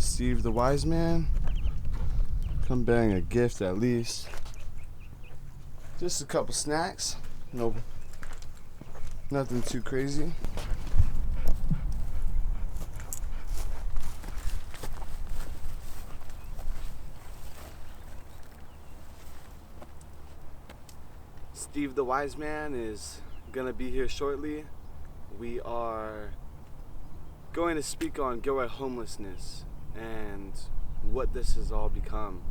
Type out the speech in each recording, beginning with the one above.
with Steve the Wise Man. Come bearing a gift at least. Just a couple snacks. No, nothing too crazy. Steve the Wise Man is gonna be here shortly. We are going to speak on Gilroy homelessness and what this has all become.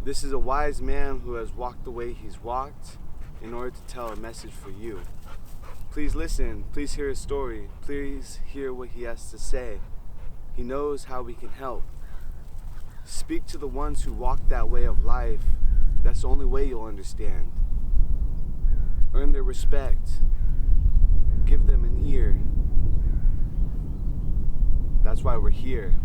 This is a wise man who has walked the way he's walked in order to tell a message for you. Please listen, please hear his story, please hear what he has to say. He knows how we can help. Speak to the ones who walk that way of life. That's the only way you'll understand. Earn their respect. Give them an ear. That's why we're here.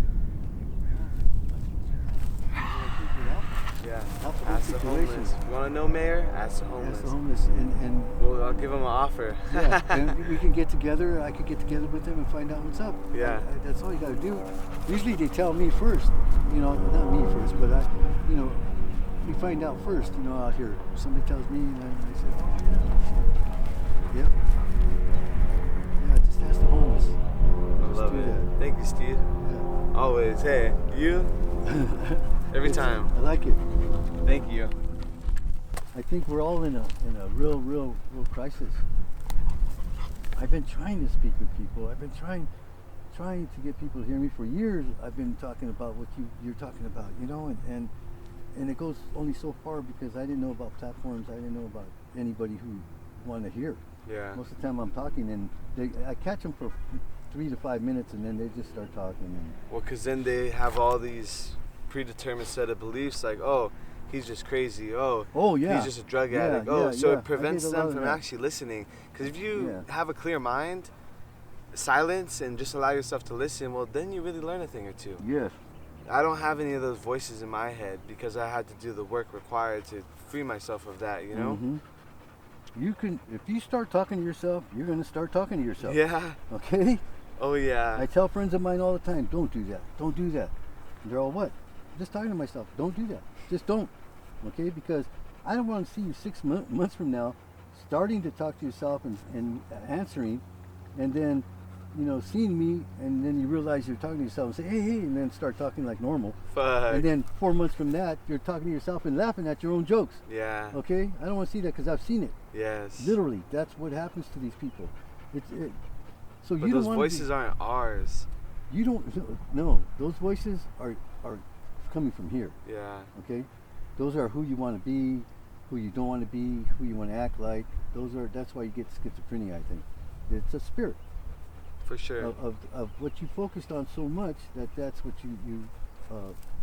Yeah. Ask the homeless. You want to know, Mayor? Ask the homeless. Ask the homeless, and well, I'll give them an offer. yeah, and we can get together. I could get together with them and find out what's up. Yeah. That's all you got to do. Usually they tell me first. You know, not me first, but we find out first. You know, out here, somebody tells me, and then they say, oh yeah, yeah. Just ask the homeless. I love it. That. Thank you, Steve. Yeah. Always. Hey, you. Every time. I like it. Thank you. I think we're all in a real crisis. I've been trying to speak with people. I've been trying to get people to hear me for years. I've been talking about what you're talking about, you know, and it goes only so far because I didn't know about platforms. I didn't know about anybody who wanted to hear. Yeah. Most of the time I'm talking, and I catch them for 3 to 5 minutes, and then they just start talking. And well, because then they have all these predetermined set of beliefs like, oh, he's just crazy. Oh yeah, he's just a drug addict. So it prevents them from actually listening. Because if you have a clear mind, silence, and just allow yourself to listen, well, then you really learn a thing or two. Yes. I don't have any of those voices in my head because I had to do the work required to free myself of that, you know? Mm-hmm. You can, if you start talking to yourself, you're going to start talking to yourself. Yeah. Okay? Oh, yeah. I tell friends of mine all the time, don't do that. Don't do that. And they're all, what? I'm just talking to myself. Don't do that. Just don't. Okay? Because I don't want to see you 6 months from now starting to talk to yourself and answering, and then, you know, seeing me, and then you realize you're talking to yourself and say, hey, and then start talking like normal. Fuck. And then 4 months from that, you're talking to yourself and laughing at your own jokes. Yeah. Okay? I don't want to see that because I've seen it. Yes. Literally, that's what happens to these people. So but you those don't voices aren't ours. You don't. No, those voices are coming from here. Yeah. Okay, those are who you want to be, who you don't want to be, who you want to act like. That's why you get schizophrenia. I think it's a spirit. For sure. Of what you focused on so much that's what you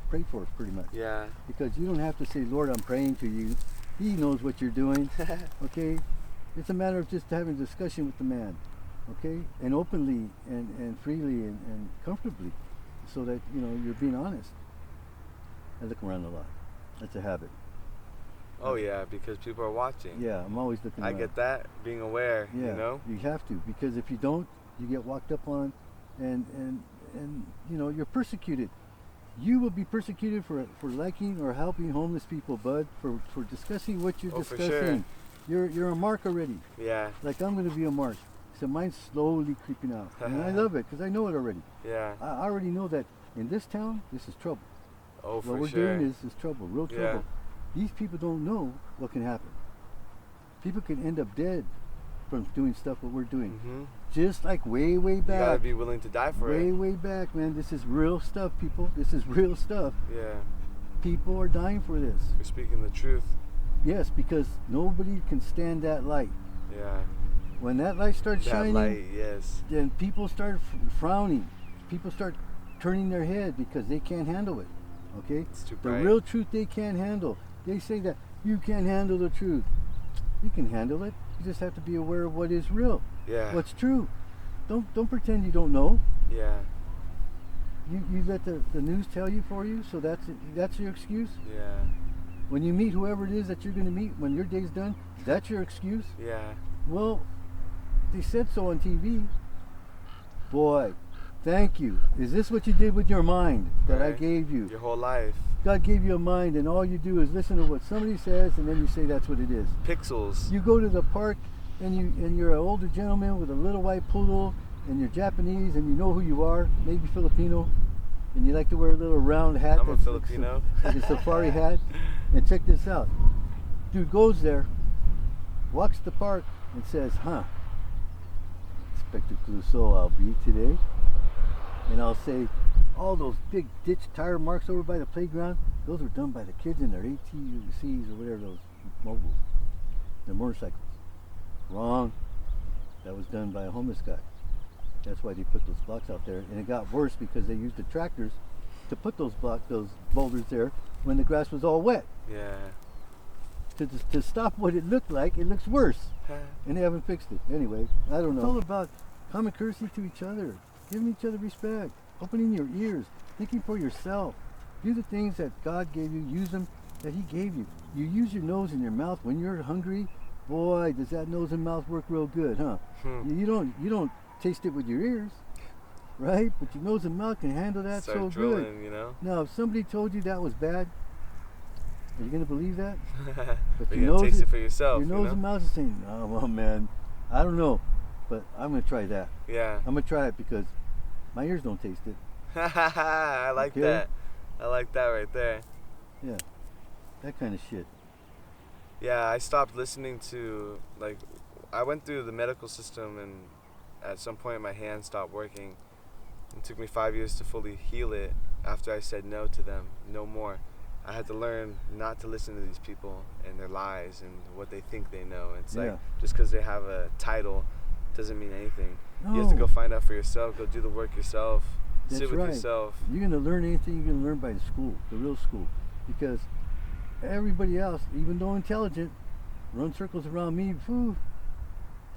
pray for, pretty much. Yeah. Because you don't have to say, Lord, I'm praying to you. He knows what you're doing. Okay, it's a matter of just having a discussion with the man. Okay, and openly and freely and comfortably, so that you know you're being honest. I look around a lot. That's a habit. Oh yeah, because people are watching. Yeah, I'm always looking around. I get that, being aware. Yeah, you know. You have to, because if you don't, you get walked up on, and you know you're persecuted. You will be persecuted for liking or helping homeless people, bud. For discussing what you're discussing. For sure. You're a mark already. Yeah. Like I'm going to be a mark. So mine's slowly creeping out, and I love it because I know it already. Yeah. I already know that in this town, this is trouble. Oh, for sure. What we're doing is trouble, real trouble. Yeah. These people don't know what can happen. People can end up dead from doing stuff what we're doing. Mm-hmm. Just like way back. You gotta be willing to die for it. Way back, man. This is real stuff, people. This is real stuff. Yeah. People are dying for this. You're speaking the truth. Yes, because nobody can stand that light. Yeah. When that light starts shining, light, yes. Then people start frowning. People start turning their head because they can't handle it. Okay? It's too the bright. real truth they can't handle. They say that you can't handle the truth. You can handle it. You just have to be aware of what is real. Yeah. What's true. Don't pretend you don't know. Yeah. You let the news tell you for you, so that's your excuse? Yeah. When you meet whoever it is that you're going to meet, when your day's done, that's your excuse? Yeah. Well, they said so on TV. Boy, Thank you. Is this what you did with your mind that I Right. gave you? Your whole life. God gave you a mind, and all you do is listen to what somebody says, and then you say that's what it is. Pixels. You go to the park, and you're an older gentleman with a little white poodle, and you're Japanese, and you know who you are, maybe Filipino, and you like to wear a little round hat. I'm a that's Filipino. like a safari hat. And check this out. Dude goes there, walks the park, and says, Inspector Clouseau, I'll be today. And I'll say, all those big ditch tire marks over by the playground, those were done by the kids in their ATCs or whatever, those mobiles, their motorcycles. Wrong. That was done by a homeless guy. That's why they put those blocks out there. And it got worse because they used the tractors to put those boulders there when the grass was all wet. Yeah. To stop what it looked like, it looks worse. And they haven't fixed it. Anyway, I don't know. It's all about common courtesy to each other, giving each other respect, opening your ears, thinking for yourself. Do the things that God gave you, use them that He gave you. You use your nose and your mouth when you're hungry. Boy, does that nose and mouth work real good, huh? You don't taste it with your ears, right? But your nose and mouth can handle that Start so drilling, good. you know? Now, if somebody told you that was bad, are you gonna believe that? But you're gonna taste it for yourself. Your nose and mouth is saying, "Oh well, man, I don't know, but I'm gonna try that. Yeah. I'm gonna try it because my ears don't taste it." I like Okay? that. I like that right there. Yeah, that kind of shit. Yeah, I stopped listening to, like, I went through the medical system, and at some point my hand stopped working. It took me 5 years to fully heal it after I said no to them, no more. I had to learn not to listen to these people and their lies and what they think they know. It's like, just because they have a title doesn't mean anything. No. You have to go find out for yourself, go do the work yourself, That's sit with right. yourself. You're gonna learn anything you're gonna learn by the school, the real school, because everybody else, even though intelligent, run circles around me. Phew,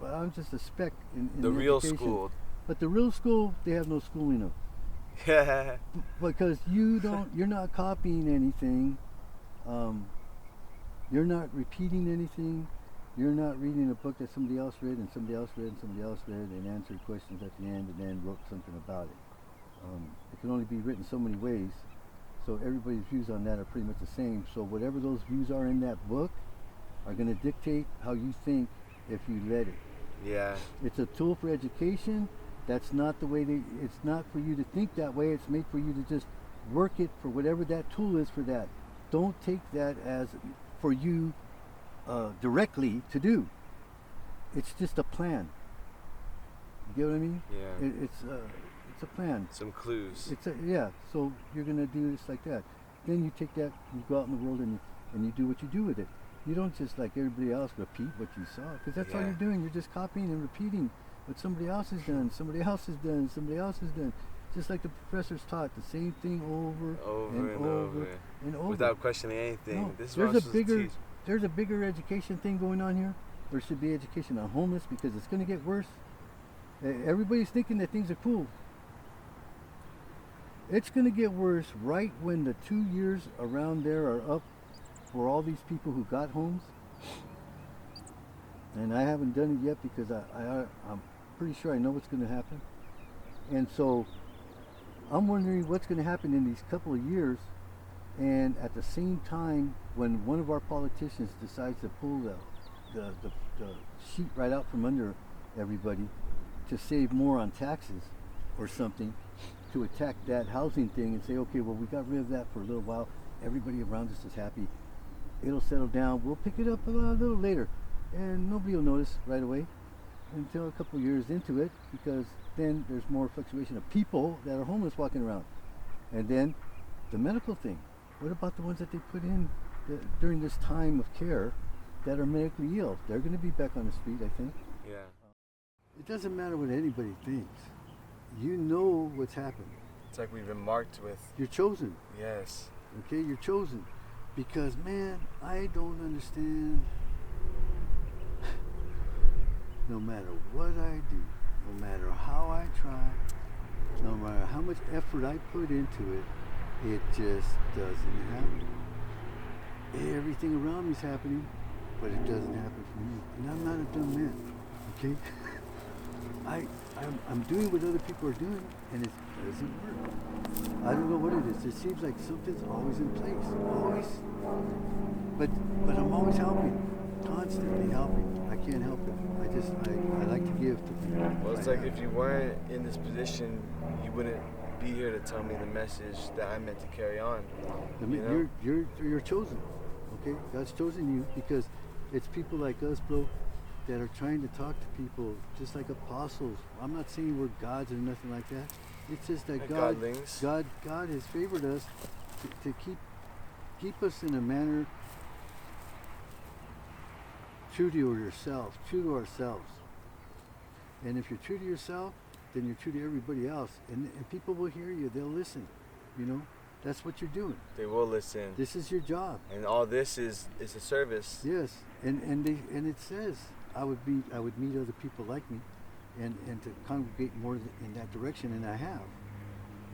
but I'm just a speck in The real education. school. But the real school, they have no schooling of. Yeah. Because you're not copying anything. You're not repeating anything. You're not reading a book that somebody else read and somebody else read and somebody else read and answered questions at the end and then wrote something about it. It can only be written so many ways, so everybody's views on that are pretty much the same. So whatever those views are in that book are going to dictate how you think if you let it. Yeah. It's a tool for education. That's not the way it's not for you to think that way. It's made for you to just work it for whatever that tool is for that. Don't take that as for you directly to do. It's just a plan. You get what I mean? Yeah. It's a plan. Some clues. So you're gonna do this like that. Then you take that, you go out in the world and you do what you do with it. You don't just like everybody else repeat what you saw, because that's all you're doing. You're just copying and repeating what somebody else has done, somebody else has done, somebody else has done. Just like the professors taught the same thing over and over. Without questioning anything. No, This is what I'm supposed to teach. There's a bigger education thing going on here. There should be education on homeless, because it's going to get worse. Everybody's thinking that things are cool. It's going to get worse right when the 2 years around there are up for all these people who got homes. And I haven't done it yet because I'm pretty sure I know what's going to happen. And so I'm wondering what's going to happen in these couple of years. And at the same time, when one of our politicians decides to pull the sheet right out from under everybody to save more on taxes or something, to attack that housing thing and say, okay, well, we got rid of that for a little while. Everybody around us is happy. It'll settle down. We'll pick it up a little later. And nobody will notice right away until a couple of years into it, because then there's more fluctuation of people that are homeless walking around. And then the medical thing. What about the ones that they put in during this time of care that are medically ill? They're going to be back on the street, I think. Yeah. It doesn't matter what anybody thinks. You know what's happened. It's like we've been marked with. You're chosen. Yes. Okay, you're chosen. Because, man, I don't understand. No matter what I do, no matter how I try, no matter how much effort I put into it, it just doesn't happen. Everything around me is happening, but it doesn't happen for me. And I'm not a dumb man, okay? I'm doing what other people are doing, and it doesn't work. I don't know what it is. It seems like something's always in place, always. But I'm always helping, constantly helping. I can't help it. I like to give to people. Well, it's like if you weren't in this position, you wouldn't be here to tell me the message that I meant to carry on. You're chosen, okay? God's chosen you because it's people like us, bro, that are trying to talk to people just like apostles. I'm not saying we're gods or nothing like that. It's just that God has favored us to keep us in a manner true to yourself, true to ourselves. And if you're true to yourself, then you're true to everybody else. And people will hear you, they'll listen, you know? That's what you're doing. They will listen. This is your job. And all this is a service. Yes, and it says I would meet other people like me, and to congregate more in that direction, and I have.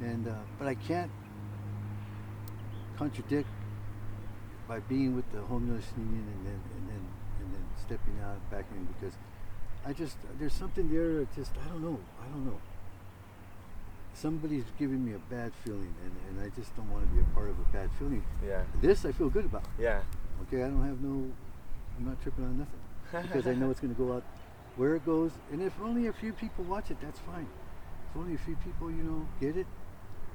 And but I can't contradict by being with the homeless union and then stepping out back in, because there's something there. I don't know. Somebody's giving me a bad feeling, and I just don't want to be a part of a bad feeling. Yeah. This I feel good about. Yeah. Okay, I'm not tripping on nothing, because I know it's going to go out where it goes, and if only a few people watch it, that's fine. If only a few people, get it,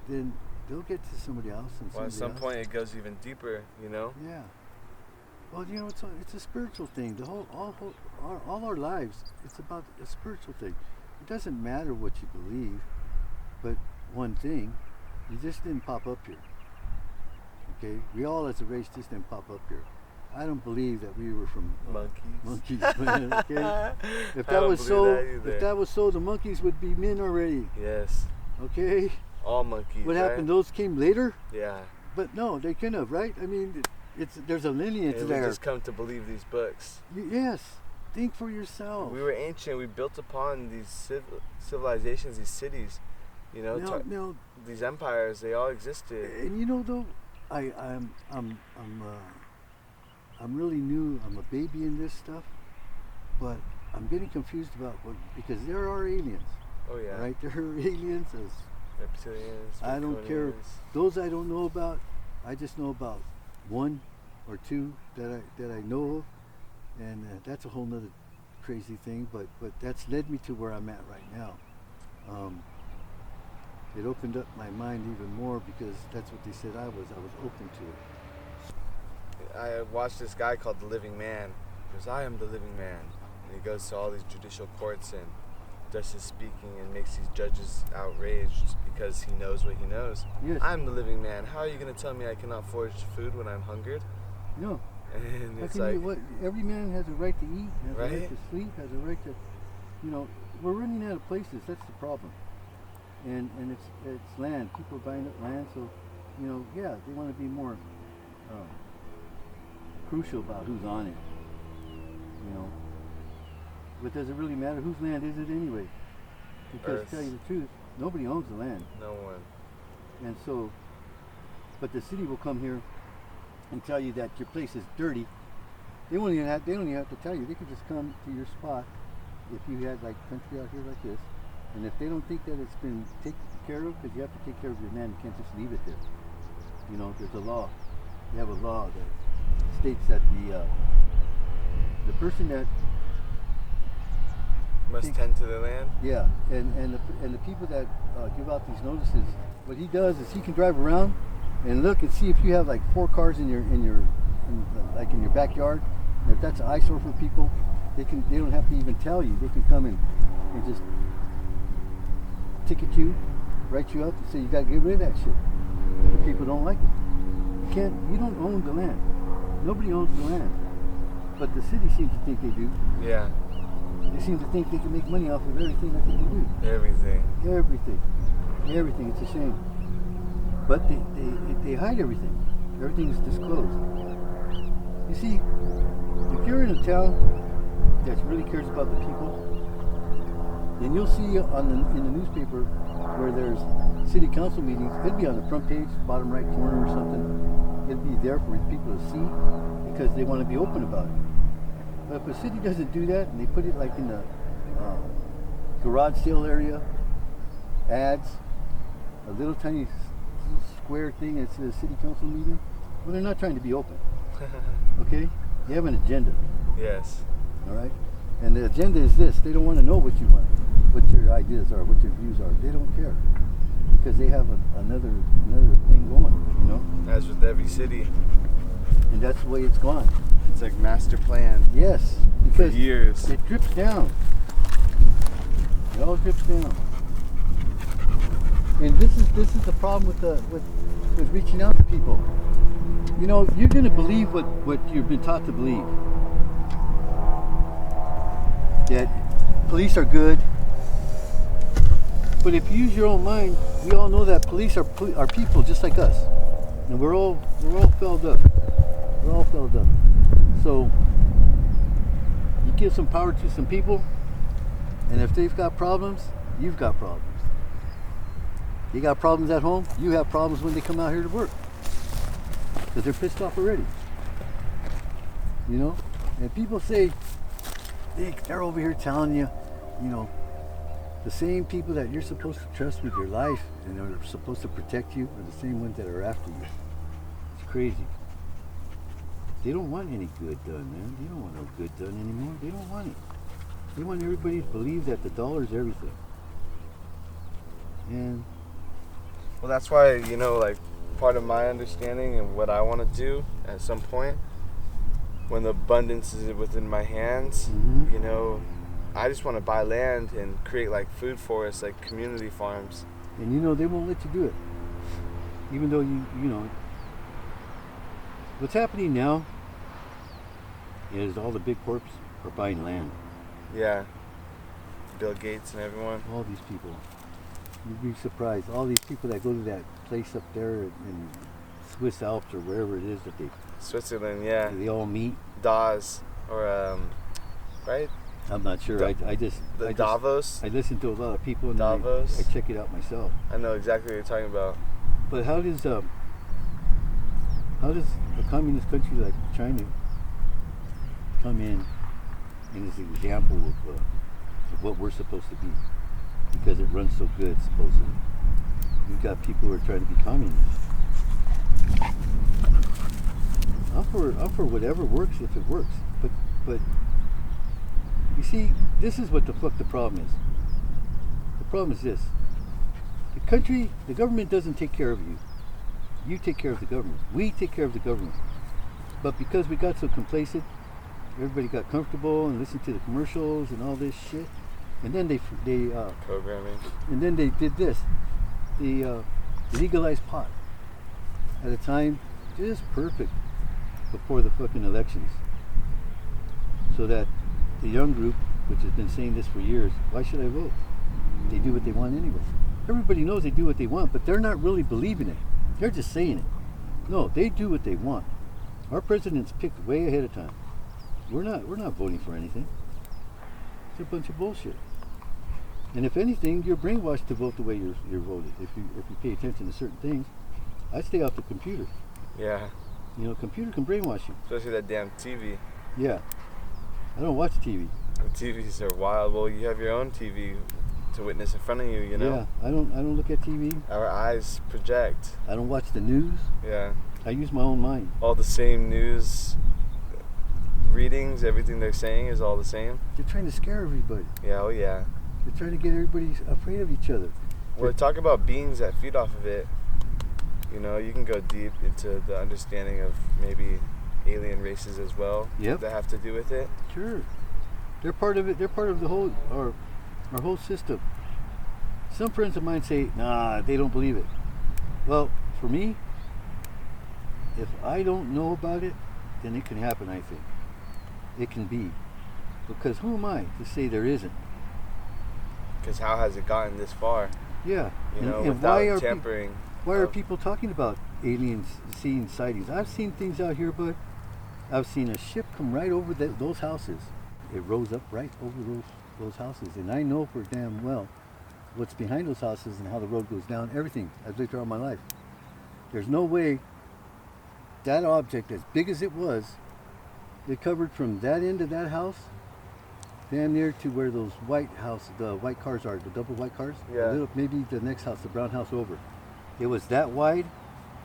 then they'll get to somebody else. Well, at some point it goes even deeper, Yeah. Well, it's a spiritual thing. All our lives, it's about a spiritual thing. It doesn't matter what you believe, but one thing, you just didn't pop up here. Okay, we all as a race just didn't pop up here. I don't believe that we were from monkeys. Okay, if that was so, the monkeys would be men already. Yes. Okay. All monkeys. What happened? Those came later. Yeah. But no, they couldn't have, right? I mean, there's a lineage there. We just come to believe these books. Yes. Think for yourself. We were ancient. We built upon these civilizations, these cities. Now, these empires, they all existed. And though, I'm really new. I'm a baby in this stuff, but I'm getting confused about because there are aliens. Oh yeah. Right, there are aliens. Reptilians. I don't care. Those I don't know about. I just know about one or two that I know of, and that's a whole nother crazy thing. But that's led me to where I'm at right now. It opened up my mind even more because that's what they said I was open to it. I watched this guy called The Living Man. He goes, I am the living man. And he goes to all these judicial courts and does his speaking and makes these judges outraged because he knows what he knows. Yes. I'm the living man. How are you going to tell me I cannot forage food when I'm hungered? No. And it's every man has a right to eat, has right? a right to sleep, has a right to, we're running out of places. That's the problem. And it's land. People are buying up land, so they want to be more crucial about who's on it. But does it really matter whose land is it anyway? Because to tell you the truth, nobody owns the land. No one. And so, but the city will come here and tell you that your place is dirty. They don't even have to tell you. They could just come to your spot if you had like country out here like this. And if they don't think that it's been taken care of, because you have to take care of your land, you can't just leave it there. There's a law. You have a law that states that the person that must tend to the land. Yeah, and the people that give out these notices, what he does is he can drive around and look and see if you have like 4 cars in your backyard. And if that's an eyesore for people, they don't have to even tell you. They can come and just ticket you, write you up, and say you got to get rid of that shit. But people don't like it. You don't own the land. Nobody owns the land. But the city seems to think they do. Yeah. They seem to think they can make money off of everything that they can do. Everything. It's a shame. But they hide everything. Everything is disclosed. You see, if you're in a town that really cares about the people, then you'll see in the newspaper where there's city council meetings, it'll be on the front page, bottom right corner or something. It'll be there for people to see because they want to be open about it. But if a city doesn't do that and they put it like in the garage sale area, ads, a little tiny square thing that says city council meeting. Well, they're not trying to be open. Okay? They have an agenda. Yes. All right? And the agenda is this. They don't want to know what you want, what your ideas are, what your views are. They don't care. Because they have another thing going, you know? As with every city. And that's the way it's gone. It's like master plan. Yes. For Because years. it drips down. It all drips down. And this is the problem with reaching out to people. You know, you're gonna believe what you've been taught to believe. That police are good. But if you use your own mind, we all know that police are people just like us. And we're all filled up. We're all filled up. So you give some power to some people, and if they've got problems, you've got problems. They got problems at home, you have problems when they come out here to work. Because they're pissed off already. You know? And people say, they're over here telling you, you know, the same people that you're supposed to trust with your life and are supposed to protect you are the same ones that are after you. It's crazy. They don't want any good done, man. They don't want no good done anymore. They don't want it. They want everybody to believe that the dollar is everything. And Well, that's why, you know, like, part of my understanding and what I want to do at some point, when the abundance is within my hands, you know, I just want to buy land and create, like, food forests, like community farms. you know, they won't let you do it. Even though you know, what's happening now is all the big corps are buying land. Yeah. Bill Gates and everyone. All these people. You'd be surprised. All these people that go to that place up there in Swiss Alps or wherever it is that Switzerland, yeah. they all meet. Dawes, or, right? I'm not sure. I just Davos? I listen to a lot of people and Davos? I check it out myself. I know exactly what you're talking about. But how does a communist country like China come in and is an example of what we're supposed to be? Because it runs so good, supposedly. We've got people who are trying to be communists. I'm for whatever works if it works. But you see, this is what the fuck the problem is. The problem is this. The government doesn't take care of you. You take care of the government. We take care of the government. But because we got so complacent, everybody got comfortable and listened to the commercials and all this shit. And then they programming. And then they did this. They legalized pot at a time just perfect before the fucking elections. So that the young group, which has been saying this for years, why should I vote? They do what they want anyway. Everybody knows they do what they want, but they're not really believing it. They're just saying it. No, they do what they want. Our president's picked way ahead of time. We're not voting for anything. It's a bunch of bullshit. And if anything, you're brainwashed to vote the way you're voted. If you pay attention to certain things, I stay off the computer. Yeah. You know, computer can brainwash you. Especially that damn TV. Yeah. I don't watch TV. The TVs are wild. Well, you have your own TV to witness in front of you, you know? Yeah, I don't look at TV. Our eyes project. I don't watch the news. Yeah. I use my own mind. All the same news readings, everything they're saying is all the same. They're trying to scare everybody. Yeah, oh yeah. They're trying to get everybody afraid of each other. We're talking about beings that feed off of it. You know, you can go deep into the understanding of maybe alien races as well. Yep. That have to do with it. Sure. They're part of it. They're part of the whole our whole system. Some friends of mine say, nah, they don't believe it. Well, for me, if I don't know about it, then it can happen, I think. It can be. Because who am I to say there isn't? Because how has it gotten this far? Yeah. You know, and without tampering. Why are people talking about aliens seeing sightings? I've seen things out here, but I've seen a ship come right over those houses. It rose up right over those houses. And I know for damn well what's behind those houses and how the road goes down, everything. I've lived throughout my life. There's no way that object, as big as it was, it covered from that end of that house damn near to where those the white cars are, the double white cars. Yeah. Maybe the next house, the brown house over. It was that wide,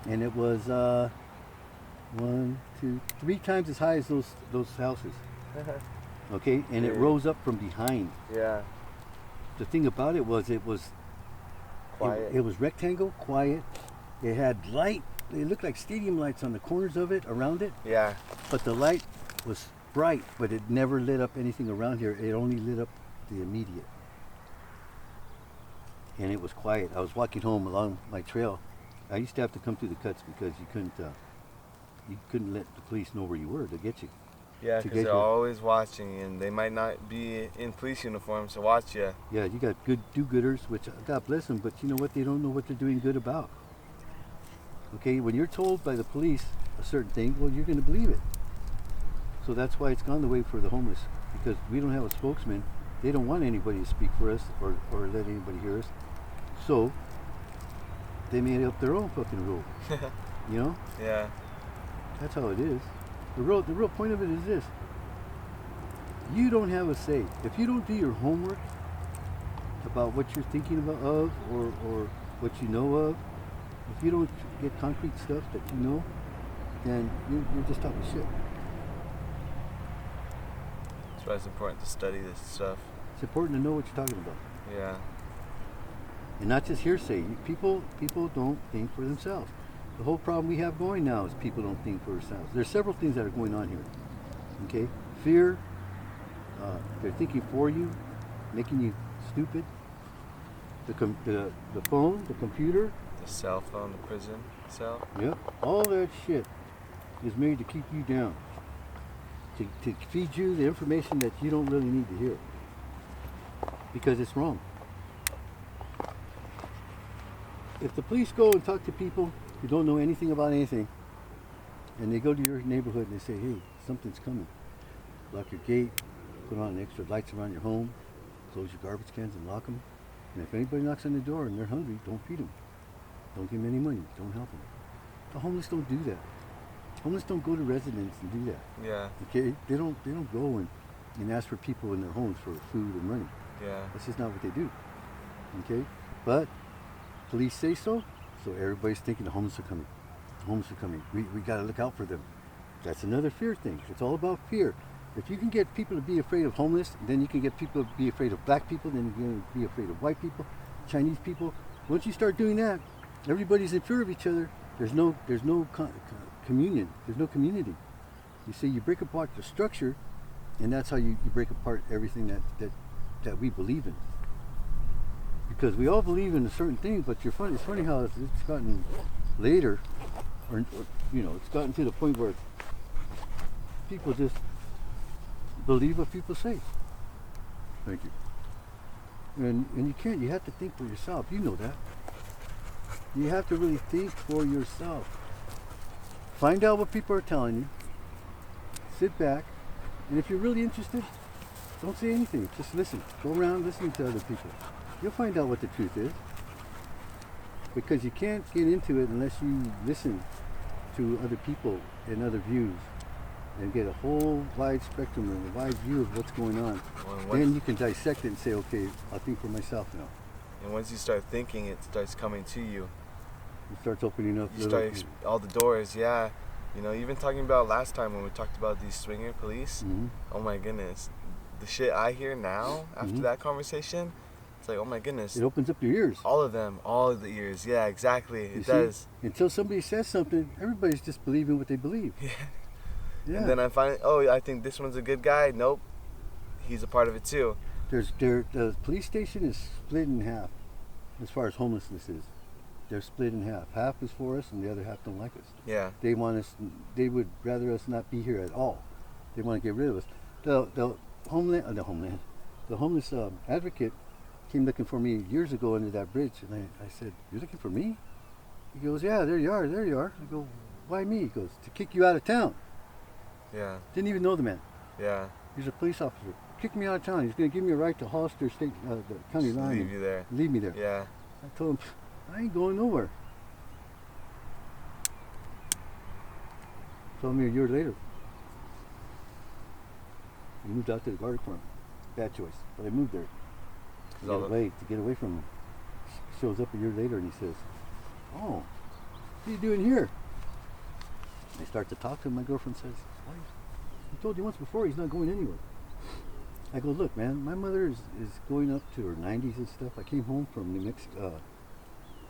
and it was 1, 2, 3 times as high as those houses. Okay, and it rose up from behind. Yeah. The thing about it was Quiet. It was rectangle, quiet. It had light. They looked like stadium lights on the corners of it, around it. Yeah. But the light was bright, but it never lit up anything around here. It only lit up the immediate. And it was quiet. I was walking home along my trail. I used to have to come through the cuts because you couldn't let the police know where you were to get you. Yeah, to because get they're you. always watching, and they might not be in police uniforms to watch you. Yeah, you got good do-gooders, which God bless them, but you know what? They don't know what they're doing good about. Okay, when you're told by the police a certain thing, well, you're going to believe it. So that's why it's gone the way for the homeless, because we don't have a spokesman. They don't want anybody to speak for us or let anybody hear us. So they made up their own fucking rule. You know? Yeah. That's how it is. The real point of it is this. You don't have a say. If you don't do your homework about what you're thinking about or what you know of, if you don't get concrete stuff that you know, then you're just talking shit. That's why it's important to study this stuff. It's important to know what you're talking about. Yeah. And not just hearsay. People don't think for themselves. The whole problem we have going now is people don't think for themselves. There's several things that are going on here. Okay? Fear. They're thinking for you, making you stupid. The phone, the computer. The cell phone, the prison cell. Yep. All that shit is made to keep you down. To feed you the information that you don't really need to hear. Because it's wrong. If the police go and talk to people who don't know anything about anything, and they go to your neighborhood and they say, hey, something's coming. Lock your gate, put on extra lights around your home, close your garbage cans and lock them. And if anybody knocks on the door and they're hungry, don't feed them. Don't give them any money. Don't help them. The homeless don't do that. Homeless don't go to residents and do that. Yeah. Okay? They don't go and ask for people in their homes for food or money. Yeah. That's just not what they do. Okay? But police say so everybody's thinking the homeless are coming. The homeless are coming. We got to look out for them. That's another fear thing. It's all about fear. If you can get people to be afraid of homeless, then you can get people to be afraid of black people, then you can be afraid of white people, Chinese people. Once you start doing that, everybody's in fear of each other. There's no communion. There's no community. You see, you break apart the structure, and that's how you break apart everything that we believe in. Because we all believe in a certain thing, but it's funny how it's gotten later, or it's gotten to the point where people just believe what people say. Thank you. And you can't. You have to think for yourself. You know that. You have to really think for yourself. Find out what people are telling you. Sit back, and if you're really interested, don't say anything. Just listen. Go around listening to other people. You'll find out what the truth is. Because you can't get into it unless you listen to other people and other views and get a whole wide spectrum and a wide view of what's going on. Then you can dissect it and say, okay, I'll think for myself now. And once you start thinking, it starts coming to you. It starts opening up. All the doors, yeah. Even talking about last time when we talked about these swinger police. Mm-hmm. Oh my goodness. The shit I hear now after that conversation, it's like, oh my goodness. It opens up your ears. All of them, all of the ears. Yeah, exactly. It does. Until somebody says something, everybody's just believing what they believe. Yeah. Yeah. And then I find, I think this one's a good guy. Nope. He's a part of it too. The police station is split in half as far as homelessness is. They're split in half. Half is for us and the other half don't like us. Yeah. They would rather us not be here at all. They want to get rid of us. The homeless advocate came looking for me years ago under that bridge, and I said, "You're looking for me?" He goes, "Yeah, there you are. I go, "Why me?" He goes, "To kick you out of town." Yeah. Didn't even know the man. Yeah. He's a police officer. Kicked me out of town. He's going to give me a right to Hollister State, the county Just line. leave you there. Leave me there. Yeah. I told him, I ain't going nowhere. Told me a year later. He moved out to the guard department. bad choice. But I moved there to get away from him. Shows up a year later and he says, "Oh, what are you doing here?" I start to talk to him. My girlfriend says, "Why? I told you once before he's not going anywhere." I go, "Look, man, my mother is going up to her 90s and stuff. I came home from New Mexico,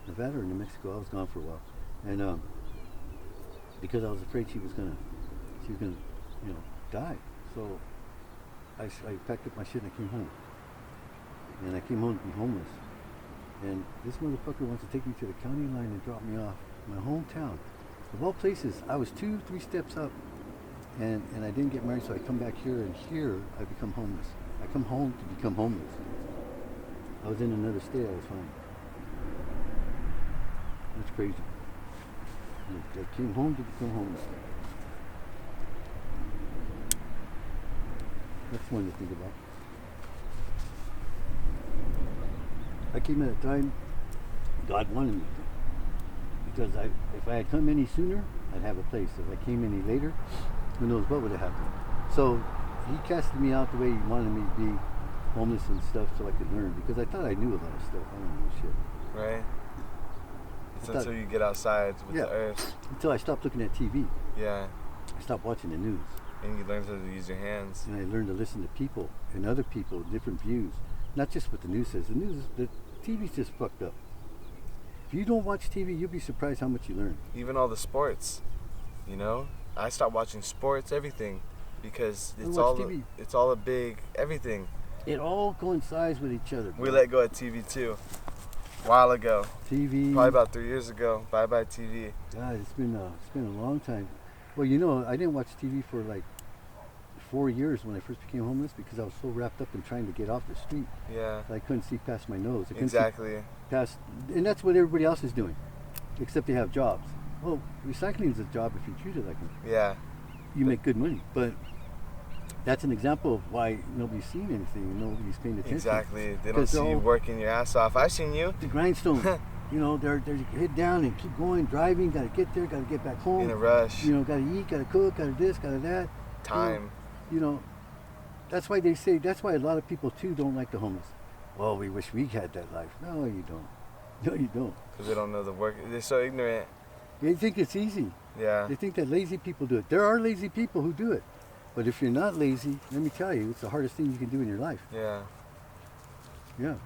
Nevada or New Mexico. I was gone for a while, and because I was afraid she was gonna, die. So I packed up my shit and I came home. And I came home to be homeless. And this motherfucker wants to take me to the county line and drop me off my hometown. Of all places, I was 2-3 steps up, and I didn't get married, so I come back here, and here I become homeless. I come home to become homeless. I was in another state, I was fine. That's crazy. I came home to become homeless. That's one to think about. I came at a time God wanted me to. Because if I had come any sooner, I'd have a place. If I came any later, who knows what would have happened. So he casted me out the way he wanted me to be, homeless and stuff, so I could learn. Because I thought I knew a lot of stuff. I don't know shit. Right. It's until you get outside with the earth. Until I stopped looking at TV. Yeah. I stopped watching the news. And you learn how to use your hands. And I learned to listen to people and other people, different views. Not just what the news says. The TV's just fucked up. If you don't watch TV, you'll be surprised how much you learn. Even all the sports, you know? I stopped watching sports, everything, because it's all a big everything. It all coincides with each other, bro. We let go of TV too. A while ago. TV. Probably about 3 years ago. Bye-bye TV. God, it's been a long time. Well, you know, I didn't watch TV for like 4 years when I first became homeless because I was so wrapped up in trying to get off the street. Yeah. I couldn't see past my nose. Exactly. And that's what everybody else is doing, except they have jobs. Well, recycling is a job if you treat it like one. Yeah. You make good money, but that's an example of why nobody's seeing anything and nobody's paying attention. Exactly. They don't see you working your ass off. I've seen you. The grindstone. You know, they're head down and keep going, driving, got to get there, got to get back home. In a rush. You know, got to eat, got to cook, got to this, got to that. Time. You know, that's why a lot of people too don't like the homeless. Well, we wish we had that life. No, you don't. No, you don't. Because they don't know the work. They're so ignorant. They think it's easy. Yeah. They think that lazy people do it. There are lazy people who do it. But if you're not lazy, let me tell you, it's the hardest thing you can do in your life. Yeah. Yeah.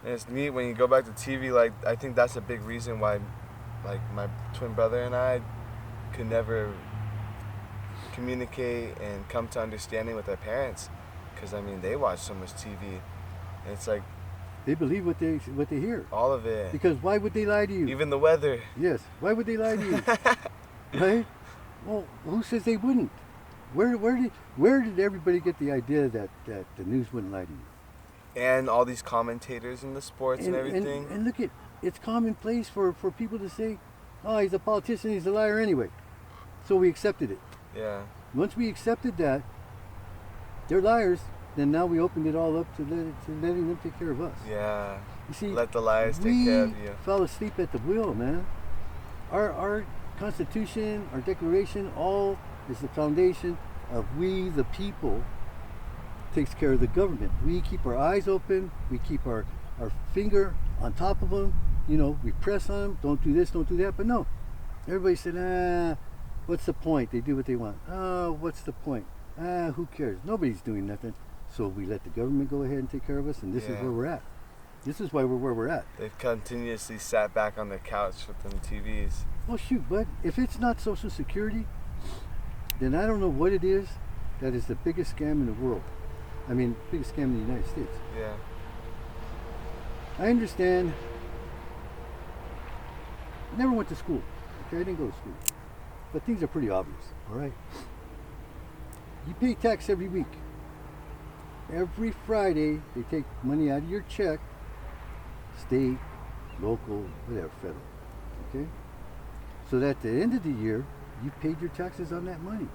And it's neat when you go back to TV, like, I think that's a big reason why, like, my twin brother and I could never communicate and come to understanding with our parents. Because, I mean, they watch so much TV. And it's like... They believe what they hear. All of it. Because why would they lie to you? Even the weather. Yes. Why would they lie to you? Right? Well, who says they wouldn't? Where did everybody get the idea that the news wouldn't lie to you? And all these commentators in the sports and everything. And look, it's commonplace for people to say, oh, he's a politician, he's a liar anyway. So we accepted it. Yeah. Once we accepted that, they're liars, then now we opened it all up to letting them take care of us. Yeah. You see, let the liars take care of you. We fell asleep at the wheel, man. Our Constitution, our Declaration, all is the foundation of we, the people, takes care of the government. We keep our eyes open. We keep our finger on top of them. You know, we press on them. Don't do this, don't do that. But no, everybody said, what's the point? They do what they want. Oh, what's the point? Who cares? Nobody's doing nothing. So we let the government go ahead and take care of us, and this is where we're at. This is why we're where we're at. They've continuously sat back on the couch with them TVs. Well, shoot, but if it's not Social Security, then I don't know what it is that is the biggest scam in the world. I mean, biggest scam in the United States. Yeah. I understand. I never went to school. Okay, I didn't go to school. But things are pretty obvious, all right? You pay tax every week. Every Friday, they take money out of your check, state, local, whatever, federal, okay? So that at the end of the year, you paid your taxes on that money.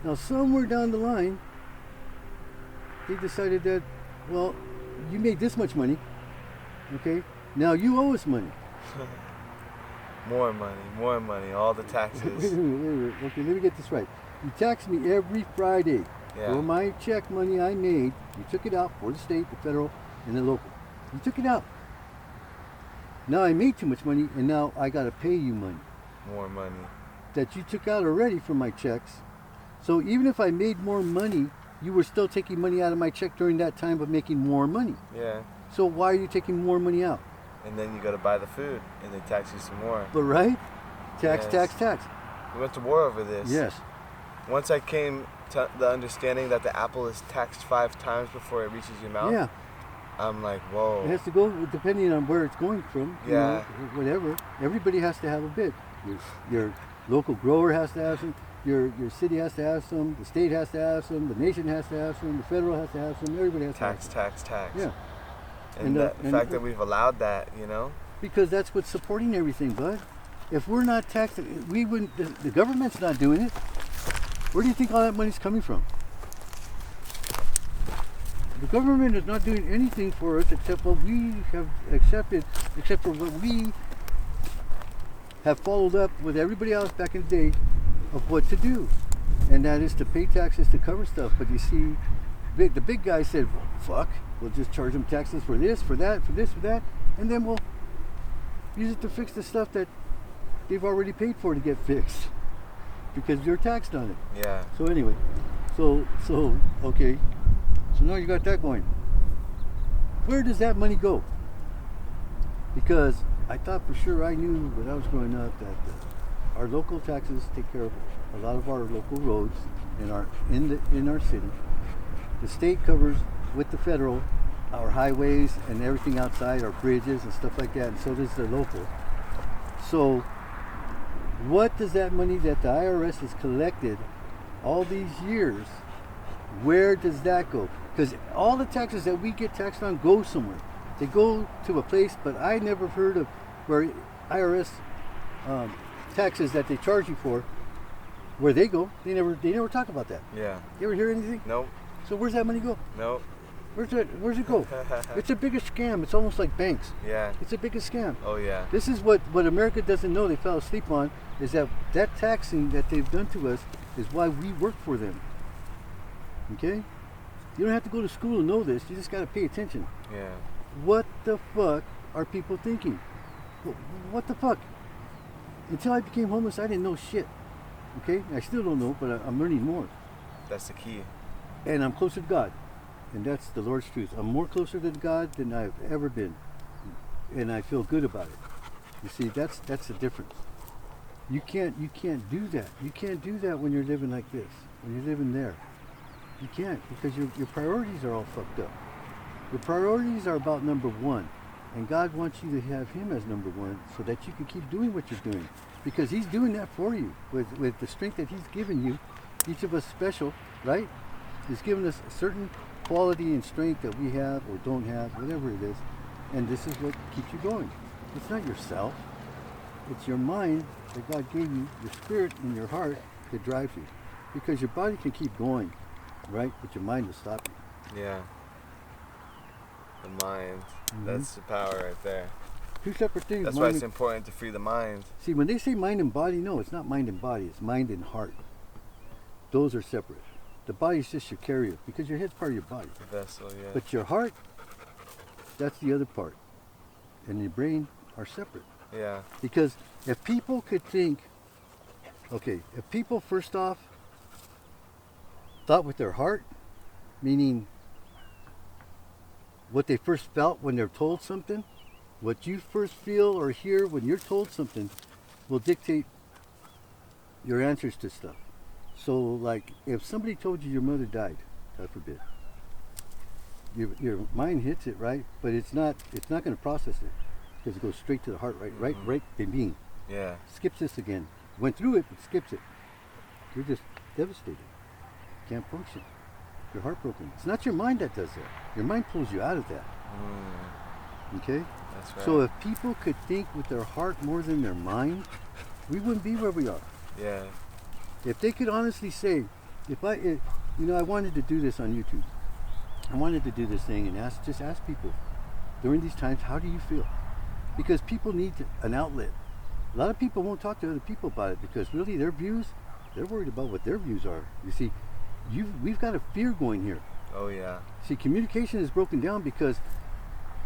Now, somewhere down the line, they decided that, well, you made this much money, okay? Now you owe us money. More money, all the taxes. Wait. Okay, let me get this right. You tax me every Friday. Yeah. For my check money I made, you took it out for the state, the federal, and the local. You took it out. Now I made too much money, and now I got to pay you money. More money. That you took out already from my checks. So even if I made more money, you were still taking money out of my check during that time of making more money. Yeah. So why are you taking more money out? And then you got to buy the food, and they tax you some more. But right? Tax, Yes. tax, tax. We went to war over this. Yes. Once I came to the understanding that the apple is taxed 5 times before it reaches your mouth, Yeah. I'm like, whoa. It has to go depending on where it's going from. You Yeah. know, whatever. Everybody has to have a bit. Your local grower has to have some. Your city has to have some. The state has to have some. The nation has to have some. The federal has to have some. Everybody has to have some. Tax. Yeah. And the fact that we've allowed that, you know? Because that's what's supporting everything, bud. If we're not taxing, we wouldn't. The government's not doing it. Where do you think all that money's coming from? The government is not doing anything for us except what we have accepted, except for what we have followed up with everybody else back in the day of what to do. And that is to pay taxes to cover stuff. But you see, the big guy said, well, fuck, we'll just charge them taxes for this, for that, for this, for that, and then we'll use it to fix the stuff that they've already paid for to get fixed. Because you're taxed on it. Yeah. So anyway, so okay. So now you got that going. Where does that money go? Because I thought for sure I knew when I was growing up that our local taxes take care of a lot of our local roads in our city. The state covers with the federal our highways and everything outside, our bridges and stuff like that, and so does the local. So what does that money that the IRS has collected all these years, where does that go? Because all the taxes that we get taxed on go somewhere. They go to a place, but I never heard of where IRS taxes that they charge you for, where they go. They never talk about that. Yeah. You ever hear anything? Nope. So where's that money go? Nope. Where's it go? It's the biggest scam. It's almost like banks. Yeah. It's the biggest scam. Oh, yeah. This is what America doesn't know, they fell asleep on, is that taxing that they've done to us is why we work for them. Okay? You don't have to go to school to know this. You just got to pay attention. Yeah. What the fuck are people thinking? What the fuck? Until I became homeless, I didn't know shit. Okay? I still don't know, but I'm learning more. That's the key. And I'm closer to God. And that's the Lord's truth. I'm more closer to God than I've ever been. And I feel good about it. You see, that's the difference. You can't do that. You can't do that when you're living like this. When you're living there. You can't, because your priorities are all fucked up. Your priorities are about number one. And God wants you to have Him as number one so that you can keep doing what you're doing. Because He's doing that for you with the strength that He's given you. Each of us special, right? He's given us a certain quality and strength that we have or don't have, whatever it is. And this is what keeps you going. It's not yourself. It's your mind that God gave you, your spirit and your heart that drives you. Because your body can keep going, right? But your mind will stop you. Yeah. The mind. Mm-hmm. That's the power right there. Two separate things. That's why it's important to free the mind. See, when they say mind and body, no, it's not mind and body. It's mind and heart. Those are separate. The body is just your carrier because your head's part of your body. The vessel, yeah. But your heart, that's the other part. And your brain are separate. Yeah. Because if people could think, okay, if people first off thought with their heart, meaning what they first felt when they're told something, what you first feel or hear when you're told something will dictate your answers to stuff. So like if somebody told you your mother died, God forbid, your mind hits it, right? But it's not going to process it because it goes straight to the heart, right, being. Yeah. Skips this again. Went through it, but skips it. You're just devastated. Can't function. You're heartbroken. It's not your mind that does that. Your mind pulls you out of that. Okay? That's right. So if people could think with their heart more than their mind, we wouldn't be where we are. Yeah. If they could honestly say, I wanted to do this on YouTube. I wanted to do this thing and ask people during these times, how do you feel? Because people need an outlet. A lot of people won't talk to other people about it because really their views, they're worried about what their views are. You see, we've got a fear going here. Oh yeah. See, communication is broken down because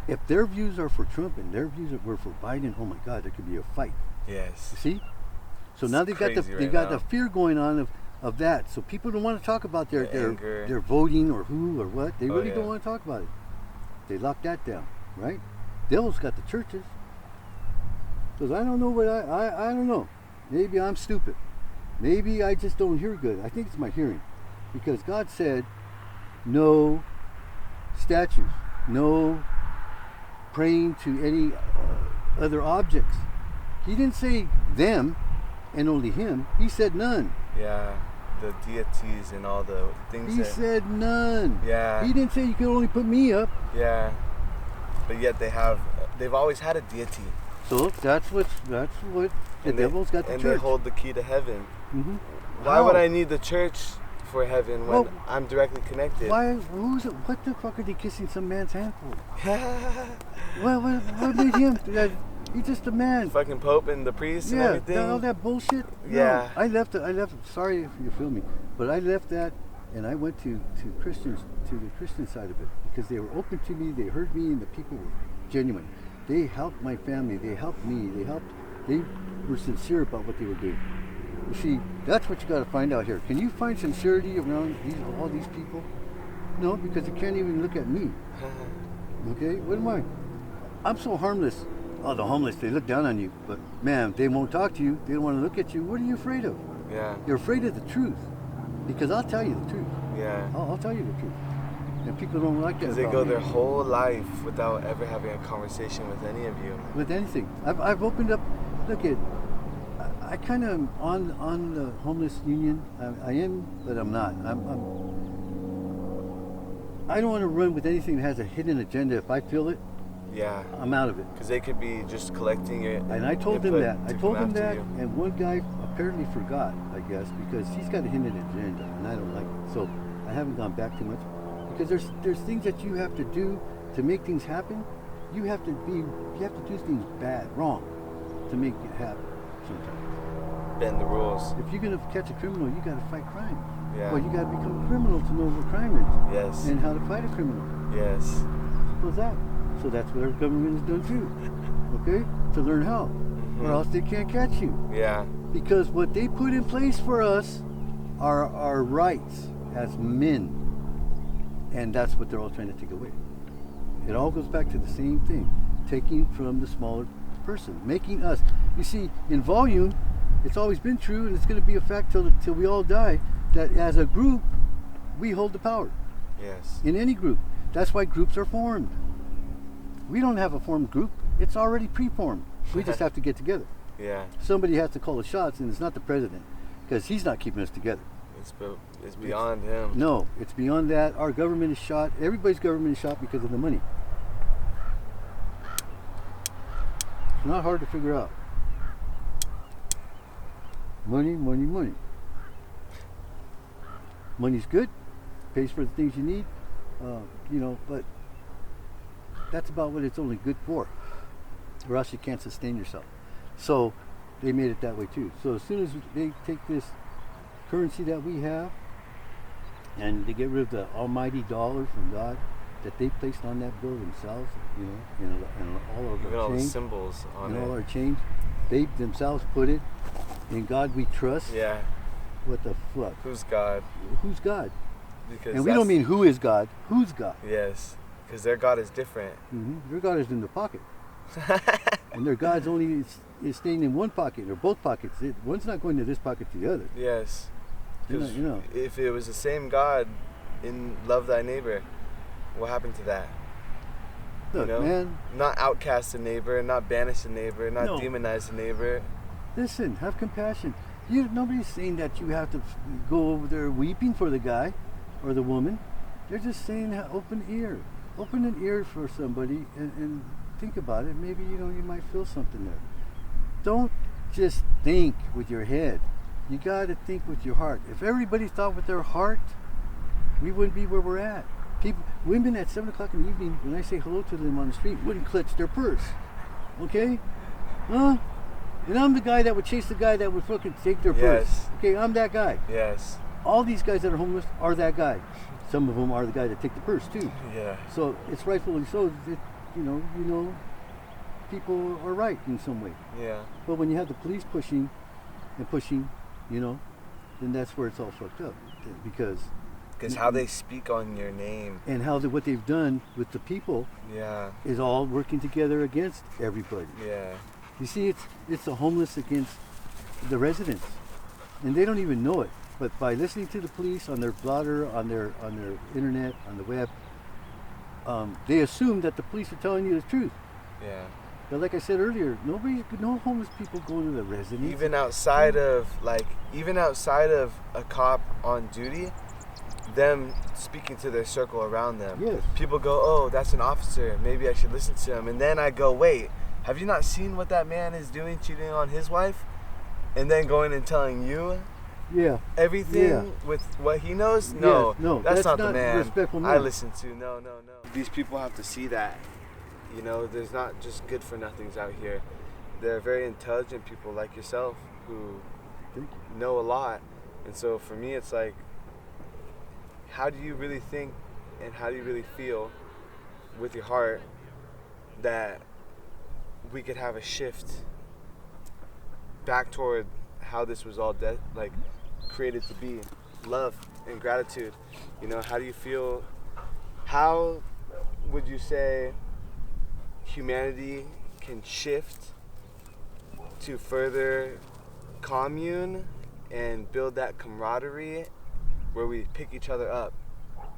if their views are for Trump and their views were for Biden, oh my God, there could be a fight. Yes. You see? So It's now they got crazy the fear going on of that. So people don't want to talk about their voting or who or what. They really don't want to talk about it. They lock that down, right? Devil's got the churches. Because I don't know what I don't know. Maybe I'm stupid. Maybe I just don't hear good. I think it's my hearing. Because God said no statues, no praying to any other objects. He didn't say them and only him. He said none. Yeah, the deities and all the things. He said none. Yeah. He didn't say you could only put me up. Yeah, but yet they've always had a deity. So that's what the devil's got the and church. they hold the key to heaven. Mm-hmm. Why would I need the church for heaven when I'm directly connected? Why? What the fuck are they kissing some man's hand for? what made him? He's just a man. Fucking Pope and the priest and everything. Yeah, all that bullshit. Yeah. No, I left. Sorry if you feel me, but I left that and I went to Christians, to the Christian side of it, because they were open to me. They heard me, and the people were genuine. They helped my family. They helped me. They were sincere about what they were doing. You see, that's what you got to find out here. Can you find sincerity around all these people? No, because they can't even look at me. Okay, what am I? I'm so harmless. Oh, the homeless, they look down on you. But man, they won't talk to you. They don't want to look at you. What are you afraid of? Yeah. You're afraid of the truth. Because I'll tell you the truth. Yeah. I'll tell you the truth. And people don't like that. Because they go their whole life without ever having a conversation with any of you. With anything. I've opened up, look at, I kind of am on the homeless union. I am, but I'm not. I don't want to run with anything that has a hidden agenda. If I feel it, yeah, I'm out of it. Because they could be just collecting it. And I told them that. And one guy apparently forgot, I guess, because he's got a hidden agenda, and I don't like it. So I haven't gone back too much. Because there's things that you have to do to make things happen. You have to do things wrong, to make it happen sometimes. Bend the rules. If you're gonna catch a criminal, you gotta fight crime. Yeah. Well, you gotta become a criminal to know what crime is. Yes. And how to fight a criminal. Yes. Simple as that. So that's what our government has done too. Okay? To learn how. Mm-hmm. Or else they can't catch you. Yeah. Because what they put in place for us are our rights as men. And that's what they're all trying to take away. It all goes back to the same thing. Taking from the smaller person. Making us. You see, in volume, it's always been true, and it's going to be a fact till we all die, that as a group, we hold the power. Yes. In any group. That's why groups are formed. We don't have a formed group. It's already pre-formed. We just have to get together. Yeah. Somebody has to call the shots, and it's not the president, because he's not keeping us together. It's beyond him. No, it's beyond that. Our government is shot. Everybody's government is shot because of the money. It's not hard to figure out. Money, money, money. Money's good. Pays for the things you need. But that's about what it's only good for. Or else you can't sustain yourself. So they made it that way too. So as soon as they take this currency that we have and they get rid of the almighty dollar from God that they placed on that bill themselves, and all of our all change, the symbols on it. All our change, they themselves put it in God we trust. Yeah. What the fuck? Who's God? Who's God? Because and we don't mean who is God. Who's God? Yes. Because their God is different. Mm-hmm. Their God is in the pocket. And their God's only is staying in one pocket or both pockets. One's not going to this pocket to the other. Yes. Because if it was the same God in love thy neighbor, what happened to that? Look, man. Not outcast the neighbor, not banish the neighbor, not demonize the neighbor. Listen, have compassion. Nobody's saying that you have to go over there weeping for the guy or the woman. They're just saying open an ear for somebody and think about it. Maybe you might feel something there. Don't just think with your head. You got to think with your heart. If everybody thought with their heart, we wouldn't be where we're at. Women at 7 o'clock in the evening, when I say hello to them on the street, wouldn't clutch their purse. Okay? Huh? And I'm the guy that would chase the guy that would fucking take their purse. Okay, I'm that guy. Yes. all these guys that are homeless are that guy. Some of them are the guy that take the purse too. Yeah. So it's rightfully so that, you know, people are right in some way. Yeah. But when you have the police pushing, you know, then that's where it's all fucked up. Because how they speak on your name. And what they've done with the people Yeah. is all working together against everybody. Yeah. You see, it's the homeless against the residents. And they don't even know it. But by listening to the police on their blotter, on their internet, on the web, they assume that the police are telling you the truth. Yeah. But like I said earlier, no homeless people go to the residence. Even outside of a cop on duty, them speaking to their circle around them. Yes. People go, oh, that's an officer. Maybe I should listen to him. And then I go, wait, have you not seen what that man is doing, cheating on his wife? And then going and telling you everything with what he knows? No, no, that's not the man respectful man I listen to. No. These people have to see that. You know, there's not just good for nothings out here. They're very intelligent people like yourself who know a lot. And so for me, it's like, how do you really think and how do you really feel with your heart that we could have a shift back toward how this was all created to be, love and gratitude? You know, how do you feel? How would you say humanity can shift to further commune and build that camaraderie where we pick each other up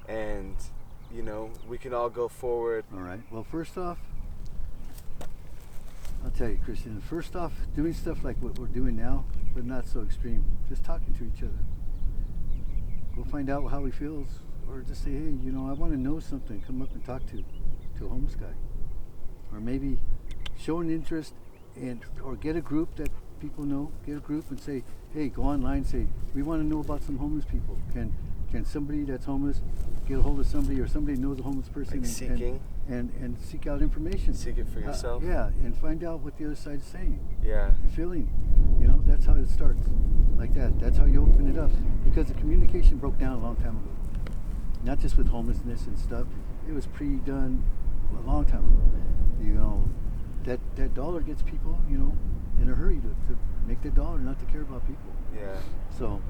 and, you know, we can all go forward? All right. Well, first off, I'll tell you, Christian, first off, doing stuff like what we're doing now, but not so extreme. Just talking to each other. Go find out how he feels, or just say, hey, you know, I want to know something. Come up and talk to a homeless guy. Or maybe show an interest or get a group that people know. Get a group and say, hey, go online and say, we want to know about some homeless people. Can somebody that's homeless get a hold of somebody, or somebody knows a homeless person, and seek out information. Seek it for yourself. And find out what the other side is saying. Yeah. And feeling. You know, that's how it starts. Like that. That's how you open it up. Because the communication broke down a long time ago. Not just with homelessness and stuff. It was pre-done a long time ago. You know, that dollar gets people, you know, in a hurry to make that dollar, not to care about people. Yeah. So,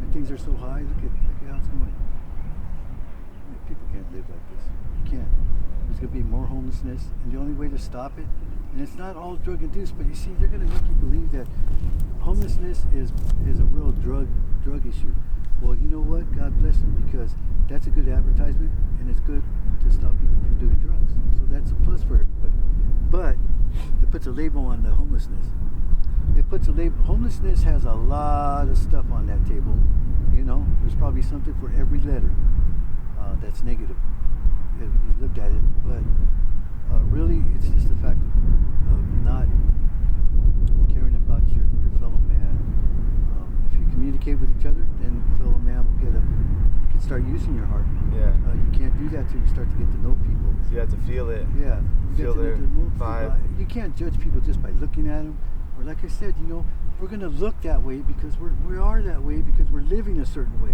and things are so high. Look at how it's going. People can't live like this. You can't. There's going to be more homelessness, and the only way to stop it, and it's not all drug induced, but you see, they're going to make you believe that homelessness is a real drug issue. Well, you know what? God bless them, because that's a good advertisement, and it's good to stop people from doing drugs. So that's a plus for everybody. But it puts a label on the homelessness. It puts a label. Homelessness has a lot of stuff on that table. You know, there's probably something for every letter that's negative if you look at it. But really, it's just the fact of not caring about your fellow man. If you communicate with each other, then fellow man will you can start using your heart. Yeah. You can't do that till you start to get to know people. So you have to feel it. Yeah. Feel their vibe. You can't judge people just by looking at them. Or like I said, you know, we're going to look that way because we are that way because we're living a certain way.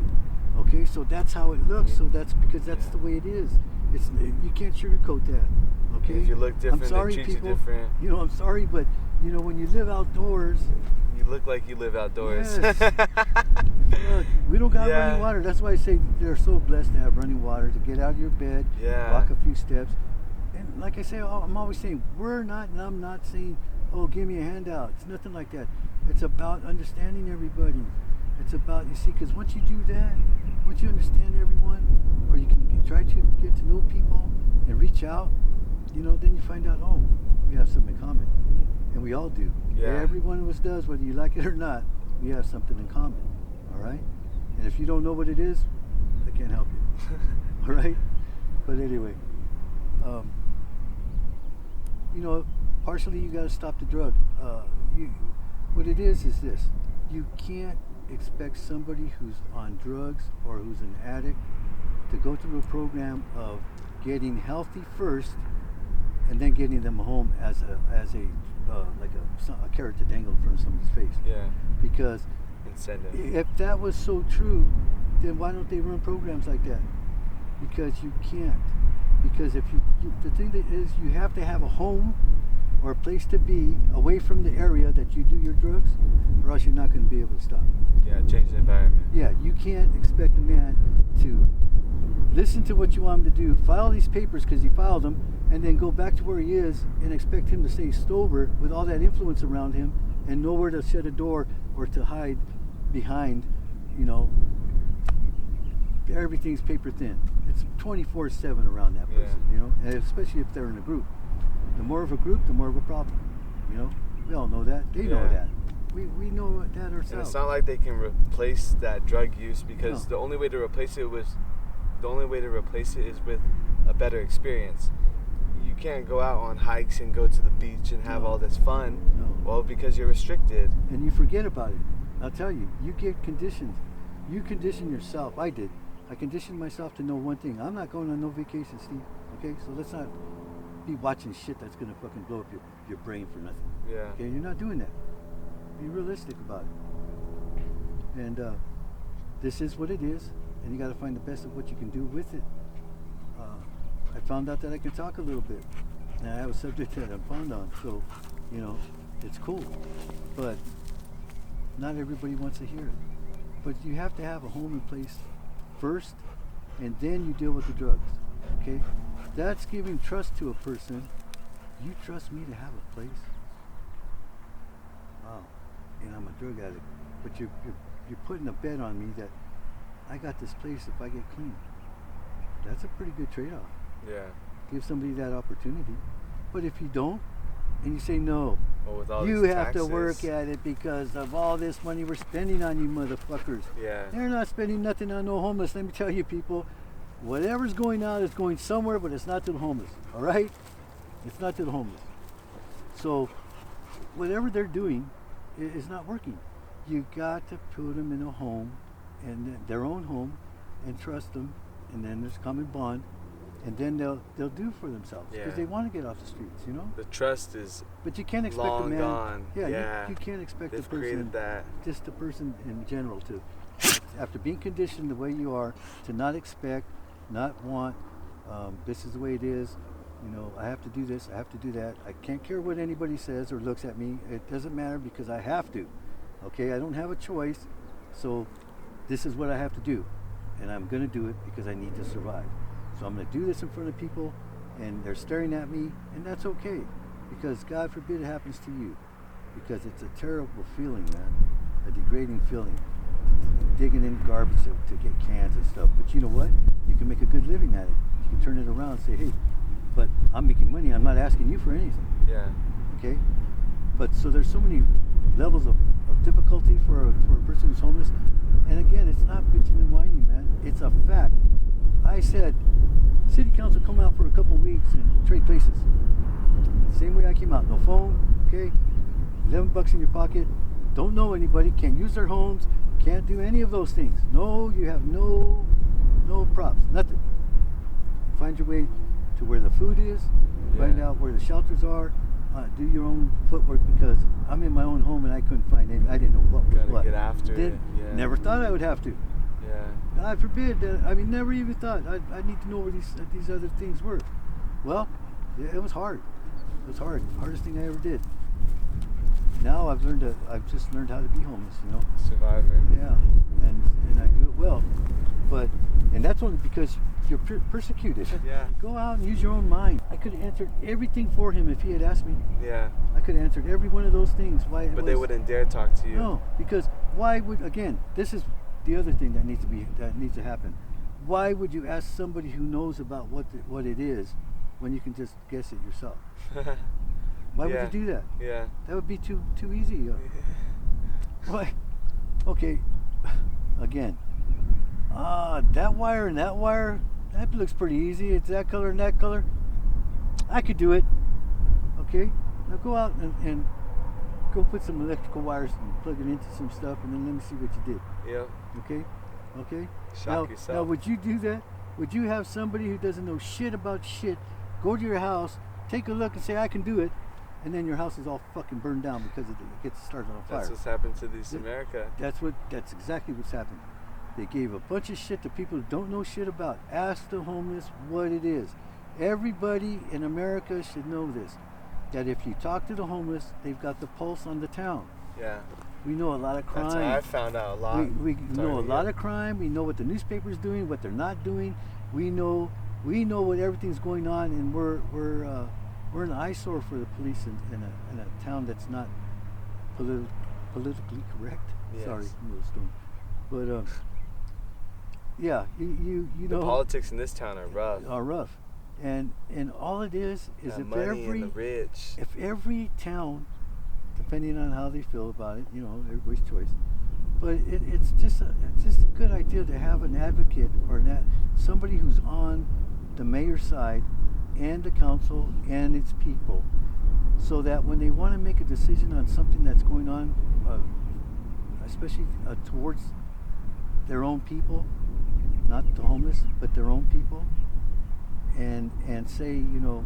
Okay, so that's how it looks. So that's because that's the way it is. You can't sugarcoat that. Okay. If you look different, I'm sorry, they treat people, you different. You know, I'm sorry, but you know, when you live outdoors, you look like you live outdoors. Yes. Look, we don't got running water. That's why I say they're so blessed to have running water, to get out of your bed, walk a few steps. And like I say, I'm always saying, I'm not saying, oh, give me a handout. It's nothing like that. It's about understanding everybody. It's about, you see, because once you do that, once you understand everyone, or you can try to get to know people and reach out, you know, then you find out, oh, we have something in common. And we all do. Yeah. Every one of us does, whether you like it or not, we have something in common. All right? And if you don't know what it is, I can't help you. All right? But anyway, you know, partially you got to stop the drug. What it is this. You can't expect somebody who's on drugs or who's an addict to go through a program of getting healthy first and then getting them home as a carrot to dangle in front of somebody's face. Yeah. Because incentive. If that was so true, then why don't they run programs like that? Because you can't. Because if the thing that is, you have to have a home or a place to be away from the area that you do your drugs, or else you're not going to be able to stop. Yeah, change the environment. Yeah, you can't expect a man to listen to what you want him to do, file these papers because he filed them, and then go back to where he is and expect him to stay sober with all that influence around him and nowhere to shut a door or to hide behind, you know. Everything's paper thin. It's 24/7 around that person, you know, and especially if they're in a group. The more of a group, the more of a problem, you know. We all know that. They know that. We know that ourselves. And it's not like they can replace that drug use, because the only way to replace it is with a better experience. You can't go out on hikes and go to the beach and have all this fun. No. Well, because you're restricted. And you forget about it. I'll tell you, you get conditioned. You condition yourself. I did. I conditioned myself to know one thing. I'm not going on no vacation, Steve. Okay? So let's not be watching shit that's going to fucking blow up your brain for nothing. Yeah. Okay? You're not doing that. Be realistic about it. And this is what it is. And you got to find the best of what you can do with it. I found out that I can talk a little bit. And I have a subject that I'm fond on. So, you know, it's cool. But not everybody wants to hear it. But you have to have a home and place first, and then you deal with the drugs. Okay? That's giving trust to a person. You trust me to have a place? Wow. And I'm a drug addict. But you're putting a bet on me that I got this place if I get clean. That's a pretty good trade-off. Yeah. Give somebody that opportunity. But if you don't, and you say no, well, with all you these have taxes, to work at it because of all this money we're spending on you motherfuckers. Yeah. They're not spending nothing on no homeless. Let me tell you, people, whatever's going out is going somewhere, but it's not to the homeless. All right? It's not to the homeless. So whatever they're doing is not working. You got to put them in a home, and their own home, and trust them, and then there's common bond, and then they'll do for themselves because they want to get off the streets, you know. The trust is but you can't expect long a man. gone. Yeah, you can't expect They've the person, created that. just the person in general, to after being conditioned the way you are, to not expect, not want. This is the way it is. You know, I have to do this. I have to do that. I can't care what anybody says or looks at me. It doesn't matter because I have to. Okay, I don't have a choice. So this is what I have to do, and I'm going to do it because I need to survive. So I'm going to do this in front of people, and they're staring at me, and that's okay, because God forbid it happens to you, because it's a terrible feeling, man, a degrading feeling, digging in garbage to get cans and stuff. But you know what? You can make a good living at it. You can turn it around and say, hey, but I'm making money. I'm not asking you for anything. Yeah. Okay? But so there's so many levels of difficulty for a person who's homeless. And again, it's not bitching and whining, man. It's a fact. I said, city council come out for a couple of weeks and trade places. Same way I came out. No phone, okay? $11 in your pocket. Don't know anybody. Can't use their homes. Can't do any of those things. No, you have no props. Nothing. Find your way to where the food is. Find out where the shelters are. Do your own footwork, because I'm in my own home and I couldn't find any. I didn't know what was what. Get after it. Yeah. Never thought I would have to. Yeah. God forbid. I mean, never even thought. I need to know where these other things were. Well, it was hard. It was hard. Hardest thing I ever did. Now I've just learned how to be homeless. You know. Survivor. Yeah, and I do it well. And that's only because you're persecuted. Yeah. Go out and use your own mind. I could have answered everything for him if he had asked me. Yeah. I could have answered every one of those things. Why? But they wouldn't dare talk to you. No, because why would, again, this is the other thing that needs to happen. Why would you ask somebody who knows about what it is when you can just guess it yourself? Why would you do that? Yeah. That would be too easy. Why? Okay. Again. That wire and that wire, that looks pretty easy. It's that color and that color. I could do it. Okay? Now go out and go put some electrical wires and plug it into some stuff, and then let me see what you did. Yeah. Okay? Shock yourself. Now, would you do that? Would you have somebody who doesn't know shit about shit go to your house, take a look and say, I can do it, and then your house is all fucking burned down because it gets started on fire? That's what's happened to this America. That's exactly what's happened. They gave a bunch of shit to people who don't know shit about. Ask the homeless what it is. Everybody in America should know this. That if you talk to the homeless, they've got the pulse on the town. Yeah. We know a lot of crime. That's how I found out a lot. We know a lot of crime. We know what the newspaper's doing, what they're not doing. We know what everything's going on, and we're an eyesore for the police in a town that's not politically correct. Yes. Sorry, Millstone. But yeah, you know, the politics in this town are rough. And all it is if money and the rich. If every town, depending on how they feel about it, you know, everybody's choice. But it's just a good idea to have an advocate or somebody who's on the mayor's side and the council and its people, so that when they want to make a decision on something that's going on, especially towards their own people, not the homeless, but their own people, and say, you know,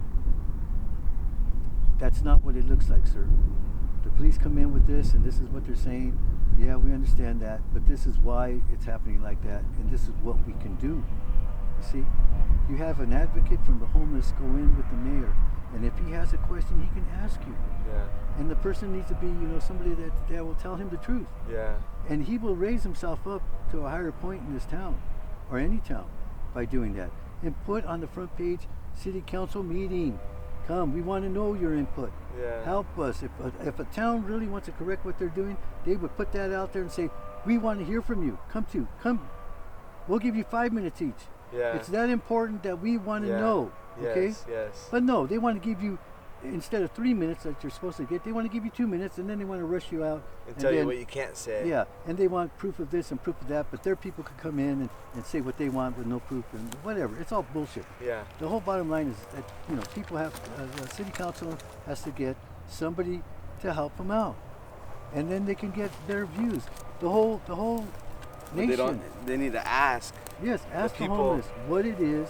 that's not what it looks like, sir. The police come in with this, and this is what they're saying. Yeah, we understand that, but this is why it's happening like that, and this is what we can do. You see, you have an advocate from the homeless go in with the mayor, and if he has a question, he can ask you. Yeah. And the person needs to be, you know, somebody that will tell him the truth. Yeah. And he will raise himself up to a higher point in this town, or any town, by doing that. And put on the front page, city council meeting. Come, we want to know your input. Yeah. Help us. If a town really wants to correct what they're doing, they would put that out there and say, we want to hear from you. Come. We'll give you 5 minutes each. Yeah. It's that important that we want to know. Okay? Yes. But no, they want to give you, instead of 3 minutes that you're supposed to get, they want to give you 2 minutes, and then they want to rush you out. And tell you what you can't say. Yeah, and they want proof of this and proof of that, but their people could come in and say what they want with no proof and whatever. It's all bullshit. Yeah. The whole bottom line is that, you know, people have, the city council has to get somebody to help them out, and then they can get their views. The whole nation. They need to ask. Yes, ask the homeless what it is,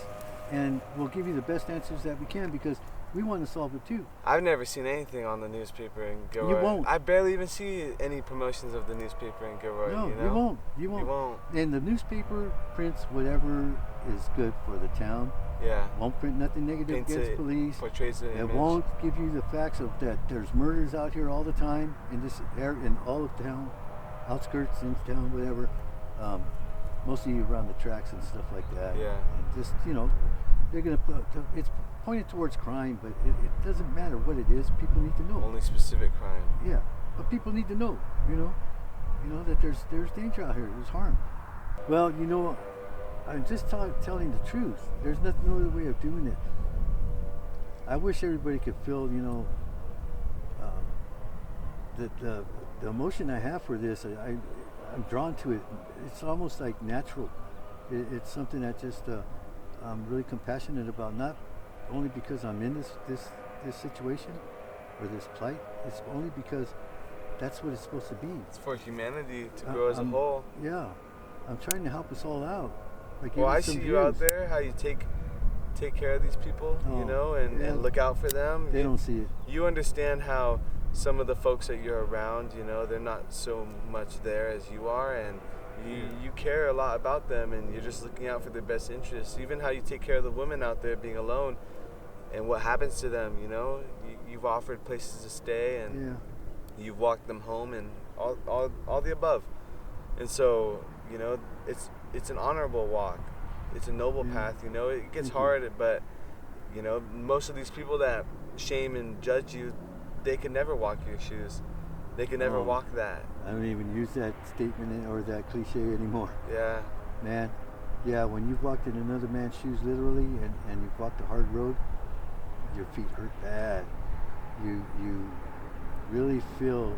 and we'll give you the best answers that we can, because we want to solve it too. I've never seen anything on the newspaper in Gilroy. You won't. I barely even see any promotions of the newspaper in Gilroy. No, you know? You won't. You won't. And the newspaper prints whatever is good for the town. Yeah. Won't print nothing negative Paints against it, police. portrays an It image. won't give you the facts of that there's murders out here all the time in this area, in all of town, outskirts in town, whatever. Mostly around the tracks and stuff like that. Yeah. And just, you know, they're gonna put, it's pointed towards crime, but it doesn't matter what it is. People need to know. Only specific crime. Yeah, but people need to know. You know that there's danger out here. There's harm. Well, you know, I'm just telling the truth. There's no other way of doing it. I wish everybody could feel, you know, that the emotion I have for this. I'm drawn to it. It's almost like natural. It's something that just I'm really compassionate about. Not only because I'm in this situation or this plight. It's only because that's what it's supposed to be. It's for humanity to grow as a whole. Yeah, I'm trying to help us all out. Well, I see you out there, how you take care of these people, you know, and look out for them. They don't see it. You understand how some of the folks that you're around, you know, they're not so much there as you are, and you care a lot about them, and you're just looking out for their best interests. Even how you take care of the women out there being alone and what happens to them, you know. You've offered places to stay, and you've walked them home, and all the above. And so, you know, it's an honorable walk. It's a noble path, you know. It gets hard, but, you know, most of these people that shame and judge you, they can never walk your shoes. They can never walk that. I don't even use that statement or that cliche anymore. Yeah. Man, yeah, when you've walked in another man's shoes literally and you've walked a hard road, your feet hurt bad. You really feel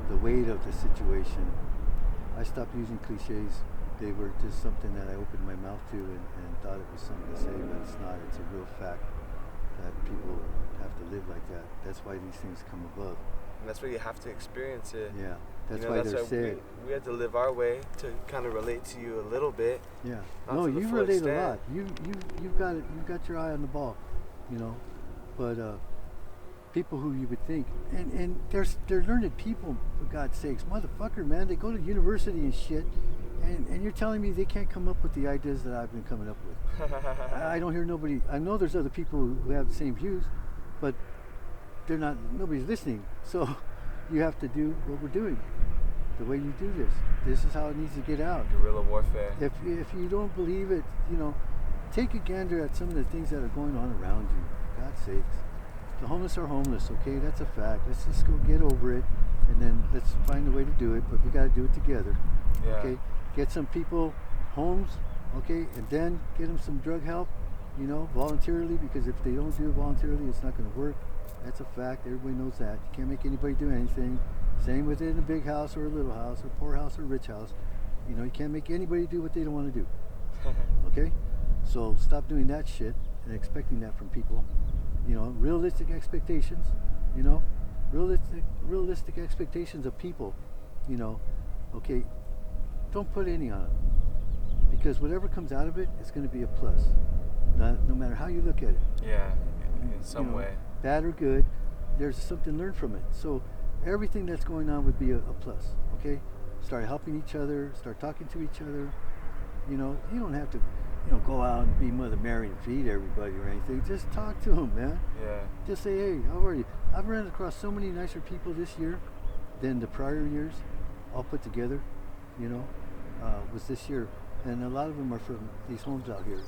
the weight of the situation. I stopped using cliches. They were just something that I opened my mouth to and thought it was something to say, but it's not. It's a real fact that people have to live like that. That's why these things come above. And that's why you have to experience it. Yeah, that's, you know, why that's they're sad. We had to live our way to kind of relate to you a little bit. Yeah. Not No, to the you full relate extent. a lot. You've got your eye on the ball, you know. But people who you would think, and they're learned people, for God's sakes, motherfucker, man. They go to university and shit, And you're telling me they can't come up with the ideas that I've been coming up with. I don't hear nobody. I know there's other people who have the same views, but they're not. Nobody's listening. So you have to do what we're doing. The way you do this. This is how it needs to get out. Guerrilla warfare. If you don't believe it, take a gander at some of the things that are going on around you. For God's sakes. The homeless are homeless, okay? That's a fact. Let's just go get over it, and then let's find a way to do it, but we got to do it together. Yeah. Okay? Get some people homes, okay? And then get them some drug help, voluntarily, because if they don't do it voluntarily, it's not going to work. That's a fact. Everybody knows that. You can't make anybody do anything. Same within a big house or a little house, or poor house or rich house. You can't make anybody do what they don't want to do. Okay? So stop doing that shit and expecting that from people. Realistic expectations. Realistic expectations of people. Okay, don't put any on it, because whatever comes out of it is going to be a plus. No matter how you look at it. Yeah, in some way. Bad or good, there's something learned from it. So everything that's going on would be a plus. Okay, start helping each other. Start talking to each other. You don't have to. Go out and be Mother Mary and feed everybody or anything. Just talk to them, man. Yeah. Just say, hey, how are you? I've run across so many nicer people this year than the prior years, all put together. Was this year, and a lot of them are from these homes out here.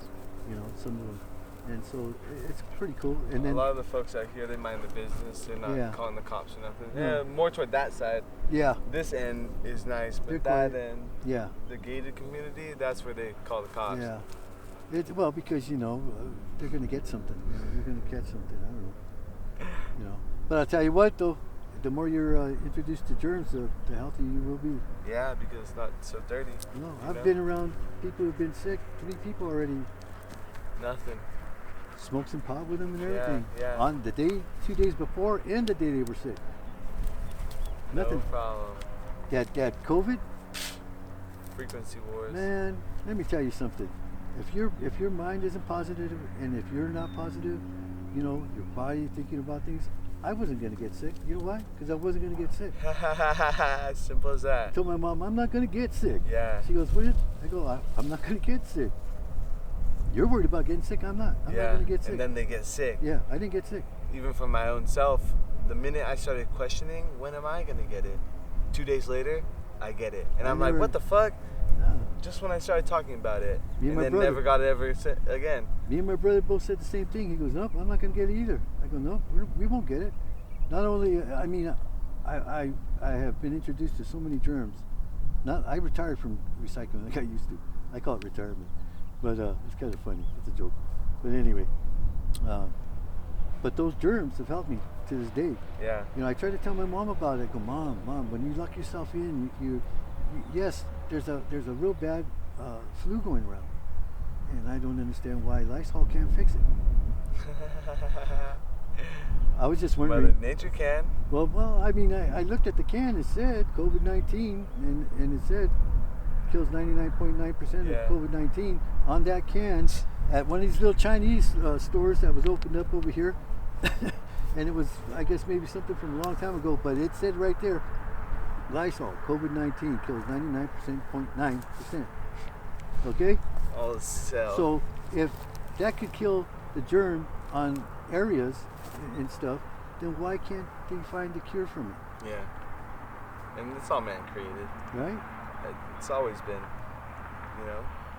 Some of them, and so it's pretty cool. And then a lot of the folks out here, they mind the business. They're not calling the cops or nothing. Yeah, more toward that side. Yeah. This end is nice, but that end, the gated community, that's where they call the cops. Yeah. Because they're going to get something. They're going to catch something. I don't know. But I'll tell you what, though, the more you're introduced to germs, the healthier you will be. Yeah, because it's not so dirty. No, I've been around people who've been sick. 3 people already. Nothing. Smoked some pot with them and everything. Yeah. On the day, 2 days before, and the day they were sick. Nothing. No problem. That COVID. Frequency wars. Man, let me tell you something. If your mind isn't positive, and if you're not positive, your body thinking about things, I wasn't going to get sick. You know why? Because I wasn't going to get sick. Simple as that. I told my mom, I'm not going to get sick. Yeah. She goes, what? I go, I'm not going to get sick. You're worried about getting sick. I'm not. I'm not going to get sick. And then they get sick. Yeah, I didn't get sick. Even from my own self, the minute I started questioning, when am I going to get it? 2 days later, I get it. And I'm like, what the fuck? No. Just when I started talking about it, and then never got it ever again. Me and my brother both said the same thing. He goes, nope, I'm not going to get it either. I go, no, we won't get it. Not only, I have been introduced to so many germs. I retired from recycling like I used to. I call it retirement. But it's kind of funny. It's a joke. But anyway, but those germs have helped me to this day. Yeah. I try to tell my mom about it. I go, Mom, when you lock yourself in, yes, there's a real bad flu going around, and I don't understand why Lysol can't fix it. I was just wondering. Mother Nature can. Well, I looked at the can. It said COVID-19, and it said kills 99.9% of COVID-19 on that can at one of these little Chinese stores that was opened up over here. And it was, I guess, maybe something from a long time ago, but it said right there, Lysol, COVID-19 kills 99.9%. Okay? All the cells. So if that could kill the germ on areas and stuff, then why can't they find the cure from it? Yeah. And it's all man created. Right? It's always been,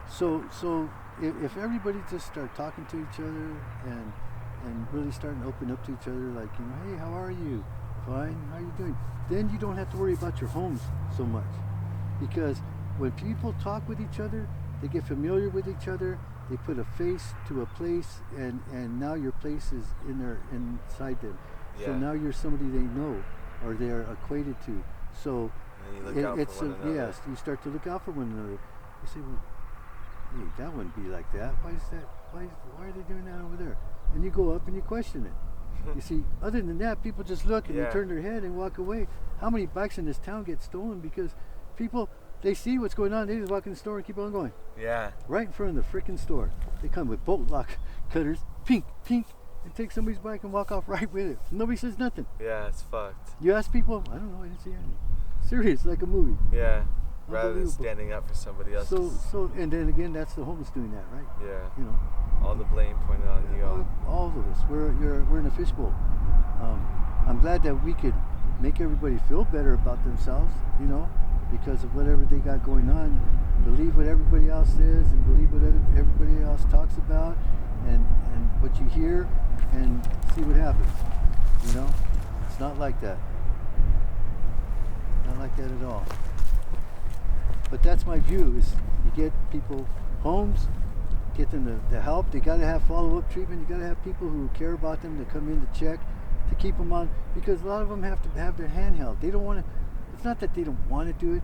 So if everybody just start talking to each other and really starting to open up to each other, like, hey, how are you? Fine, how are you doing? Then you don't have to worry about your homes so much. Because when people talk with each other, they get familiar with each other, they put a face to a place, and now your place is inside them. Yeah. So now you're somebody they know or they're acquainted to. So and you look out for one another. Yes, you start to look out for one another. You say, well, hey, that wouldn't be like that. Why is that? Why are they doing that over there? And you go up and you question it. You see, other than that, people just look and they turn their head and walk away. How many bikes in this town get stolen because people, they see what's going on, they just walk in the store and keep on going. Yeah. Right in front of the freaking store. They come with bolt lock cutters, pink, and take somebody's bike and walk off right with it. Nobody says nothing. Yeah, it's fucked. You ask people, I don't know, I didn't see anything. Serious, like a movie. Yeah. rather than Unbelievable. standing up for somebody else. And then again, that's the homeless doing that, right? Yeah. You know, All the blame pointed on you. all of us. We're in a fishbowl. I'm glad that we could make everybody feel better about themselves, you know, because of whatever they got going on. Believe what everybody else says and believe what everybody else talks about, and what you hear, and see what happens. You know, it's not like that. Not like that at all. But that's my view: is you get people homes, get them the help. They got to have follow-up treatment. You got to have people who care about them to come in to check, to keep them on, because a lot of them have to have their hand held. They don't want to. It's not that they don't want to do it.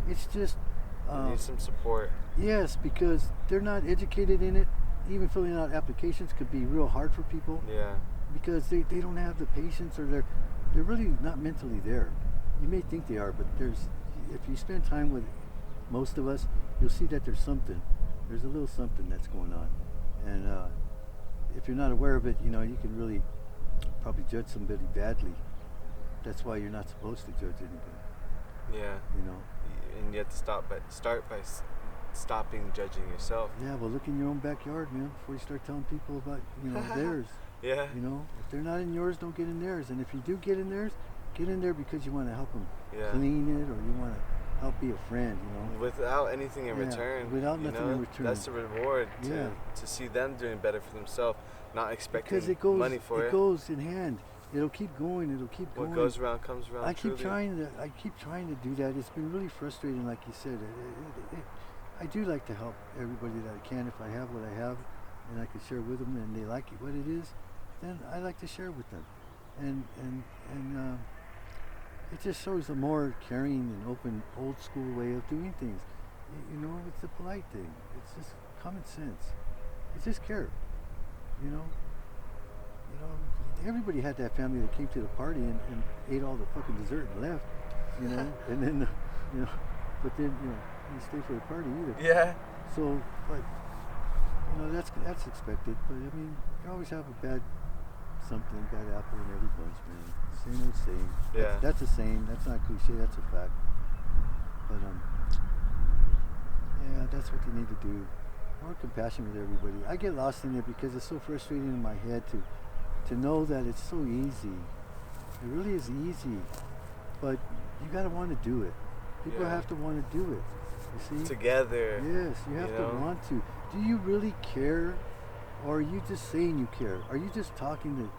It's just need some support. Yes, because they're not educated in it. Even filling out applications could be real hard for people. Yeah. Because they don't have the patience, or they're really not mentally there. You may think they are, but if you spend time with most of us, you'll see that there's a little something that's going on. And if you're not aware of it, you know, you can really probably judge somebody badly. That's why you're not supposed to judge anybody. Yeah. You know. And you have to start by stopping judging yourself. Yeah, well, look in your own backyard, man, before you start telling people about, you know, theirs. Yeah. You know, if they're not in yours, don't get in theirs. And if you do get in theirs, get in there because you want to help them clean it, or you want to help be a friend, you know. Without anything in return. Without nothing in return. That's the reward to see them doing better for themselves, not expecting money for it. It goes in hand. It'll keep going. What goes around comes around. I keep trying to do that. It's been really frustrating, like you said. I do like to help everybody that I can. If I have what I have, and I can share with them, and they like it, what it is, then I like to share with them. And it just shows a more caring and open, old school way of doing things. You know, it's a polite thing. It's just common sense. It's just care. You know, everybody had that family that came to the party and ate all the fucking dessert and left. You know, and then but then you stay for the party either. Yeah. So, but that's expected. But I mean, you always have a bad apple in every bunch, man. Same old saying. Yeah. That's a saying. That's not cliche. That's a fact. But yeah, that's what they need to do. More compassion with everybody. I get lost in it because it's so frustrating in my head to know that it's so easy. It really is easy, but you gotta want to do it. People have to want to do it. You see? Together. Yes, you have to want to. Do you really care, or are you just saying you care? Are you just talking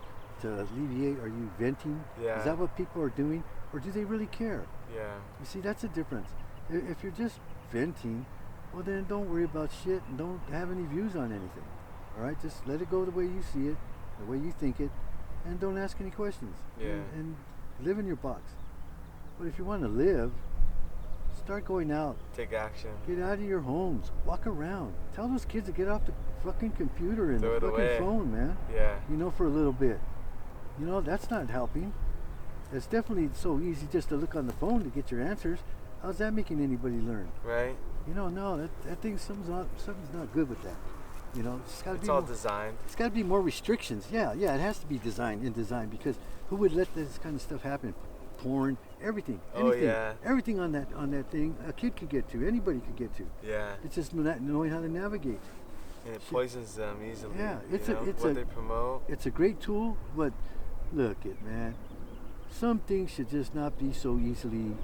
to alleviate? Are you venting? Yeah. Is that what people are doing, or do they really care? Yeah. You see, that's the difference. If you're just venting, well then don't worry about shit and don't have any views on anything. All right, just let it go the way you see it, the way you think it, and don't ask any questions. Yeah. And live in your box. But if you want to live, start going out. Take action. Get out of your homes. Walk around. Tell those kids to get off the fucking computer and the fucking phone, man. Yeah. You know, for a little bit. You know, that's not helping. It's definitely so easy just to look on the phone to get your answers. How's that making anybody learn? Right. You know, no, that thing, something's not good with that. You know, it's all designed. It's got to be more restrictions. Yeah, it has to be designed because who would let this kind of stuff happen? Porn, everything. Everything on that thing, a kid could get to, anybody could get to. Yeah. It's just knowing how to navigate. And it poisons them easily. Yeah, they promote. It's a great tool, but look man, some things should just not be so easily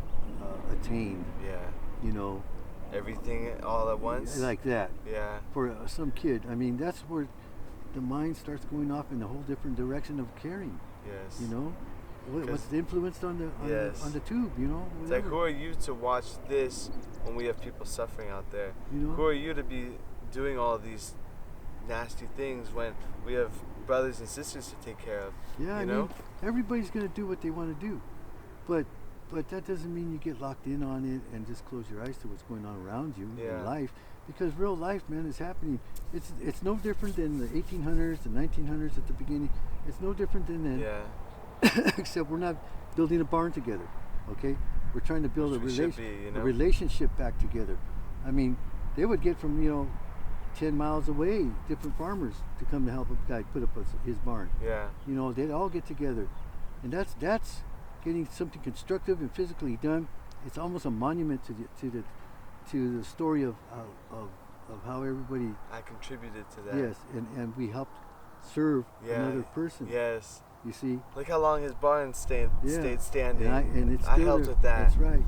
attained. Yeah. You know. Everything all at once. Like that. Yeah. For some kid, I mean, that's where the mind starts going off in a whole different direction of caring. Yes. You know, what's influenced on the tube? You know. It's like, who are you to watch this when we have people suffering out there? You know. Who are you to be doing all these nasty things when we have brothers and sisters to take care of? Yeah, you know? mean, everybody's gonna do what they want to do, but that doesn't mean you get locked in on it and just close your eyes to what's going on around you in life, because real life, man, is happening. It's no different than the 1800s, the 1900s at the beginning. It's no different than that. Yeah. Except we're not building a barn together, okay? We're trying to build a relationship back together. I mean, they would get from 10 miles away different farmers to come to help a guy put up his barn. Yeah. You know, they'd all get together, and that's getting something constructive and physically done. It's almost a monument to to the story of how everybody, I contributed to that. yes, and we helped serve another person. Yes. You see, Look how long his barn stayed standing. and it's I still helped there. with that. That's right.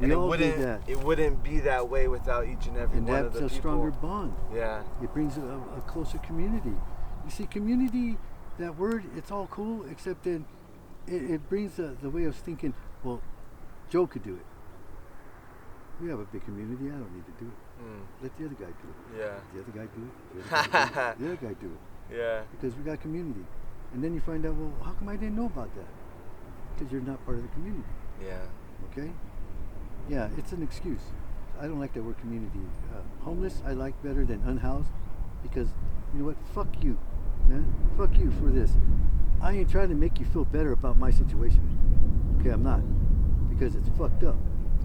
And We it all wouldn't did that. it wouldn't be that way without each and every And one of that's the a people. stronger bond. Yeah. It brings a closer community. You see, community, that word, it's all cool, except that it brings the way of thinking, well, Joe could do it. We have a big community, I don't need to do it. Let the other guy do it. Yeah. The other guy do it. The other guy do it. The other guy do it. Yeah. Because we got community. And then you find out, well, how come I didn't know about that? Because you're not part of the community. Yeah. Okay? Yeah, it's an excuse. I don't like that word community. Homeless, I like better than unhoused, because you know what? Fuck you, man. Fuck you for this. I ain't trying to make you feel better about my situation. Okay, I'm not. Because it's fucked up.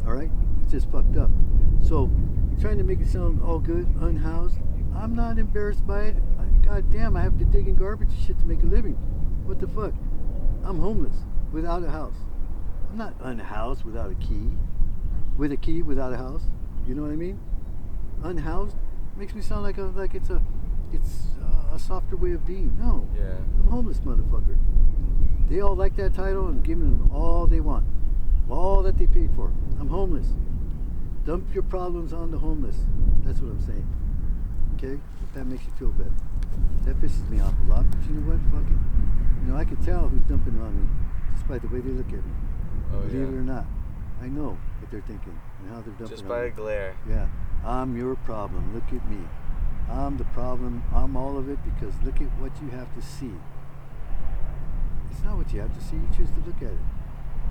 Alright? It's just fucked up. So, you're trying to make it sound all good, unhoused. I'm not embarrassed by it. God damn, I have to dig in garbage and shit to make a living. What the fuck? I'm homeless, without a house. I'm not unhoused without a key. With a key, without a house. You know what I mean? Unhoused makes me sound like it's a softer way of being. No. Yeah. I'm homeless, motherfucker. They all like that title and giving them all they want. All that they paid for. I'm homeless. Dump your problems on the homeless. That's what I'm saying. Okay? If that makes you feel better. That pisses me off a lot, but you know what? Fuck it. You know, I can tell who's dumping on me just by the way they look at me. Oh, Believe yeah. it or not. I know what they're thinking and how they're dumping Just on by me. a glare. Yeah. I'm your problem. Look at me. I'm the problem. I'm all of it because look at what you have to see. It's not what you have to see. You choose to look at it.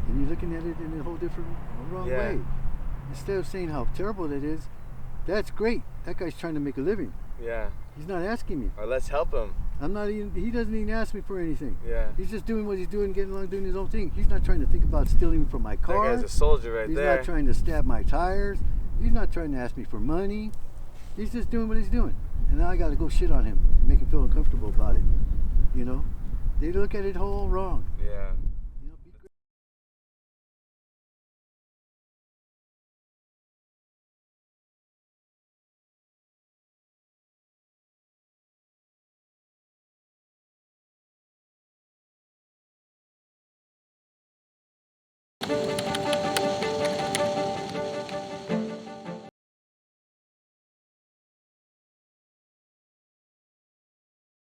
And you're looking at it in a whole different, wrong Yeah. way. Instead of saying how terrible that is, that's great. That guy's trying to make a living. Yeah. He's not asking me. Or let's help him. I'm not even, he doesn't even ask me for anything. Yeah. He's just doing what he's doing, getting along, doing his own thing. He's not trying to think about stealing from my car. That guy's a soldier right He's there. not trying to stab my tires. He's not trying to ask me for money. He's just doing what he's doing. And now I got to go shit on him, make him feel uncomfortable about it. You know? They look at it all wrong. Yeah. You know, be great.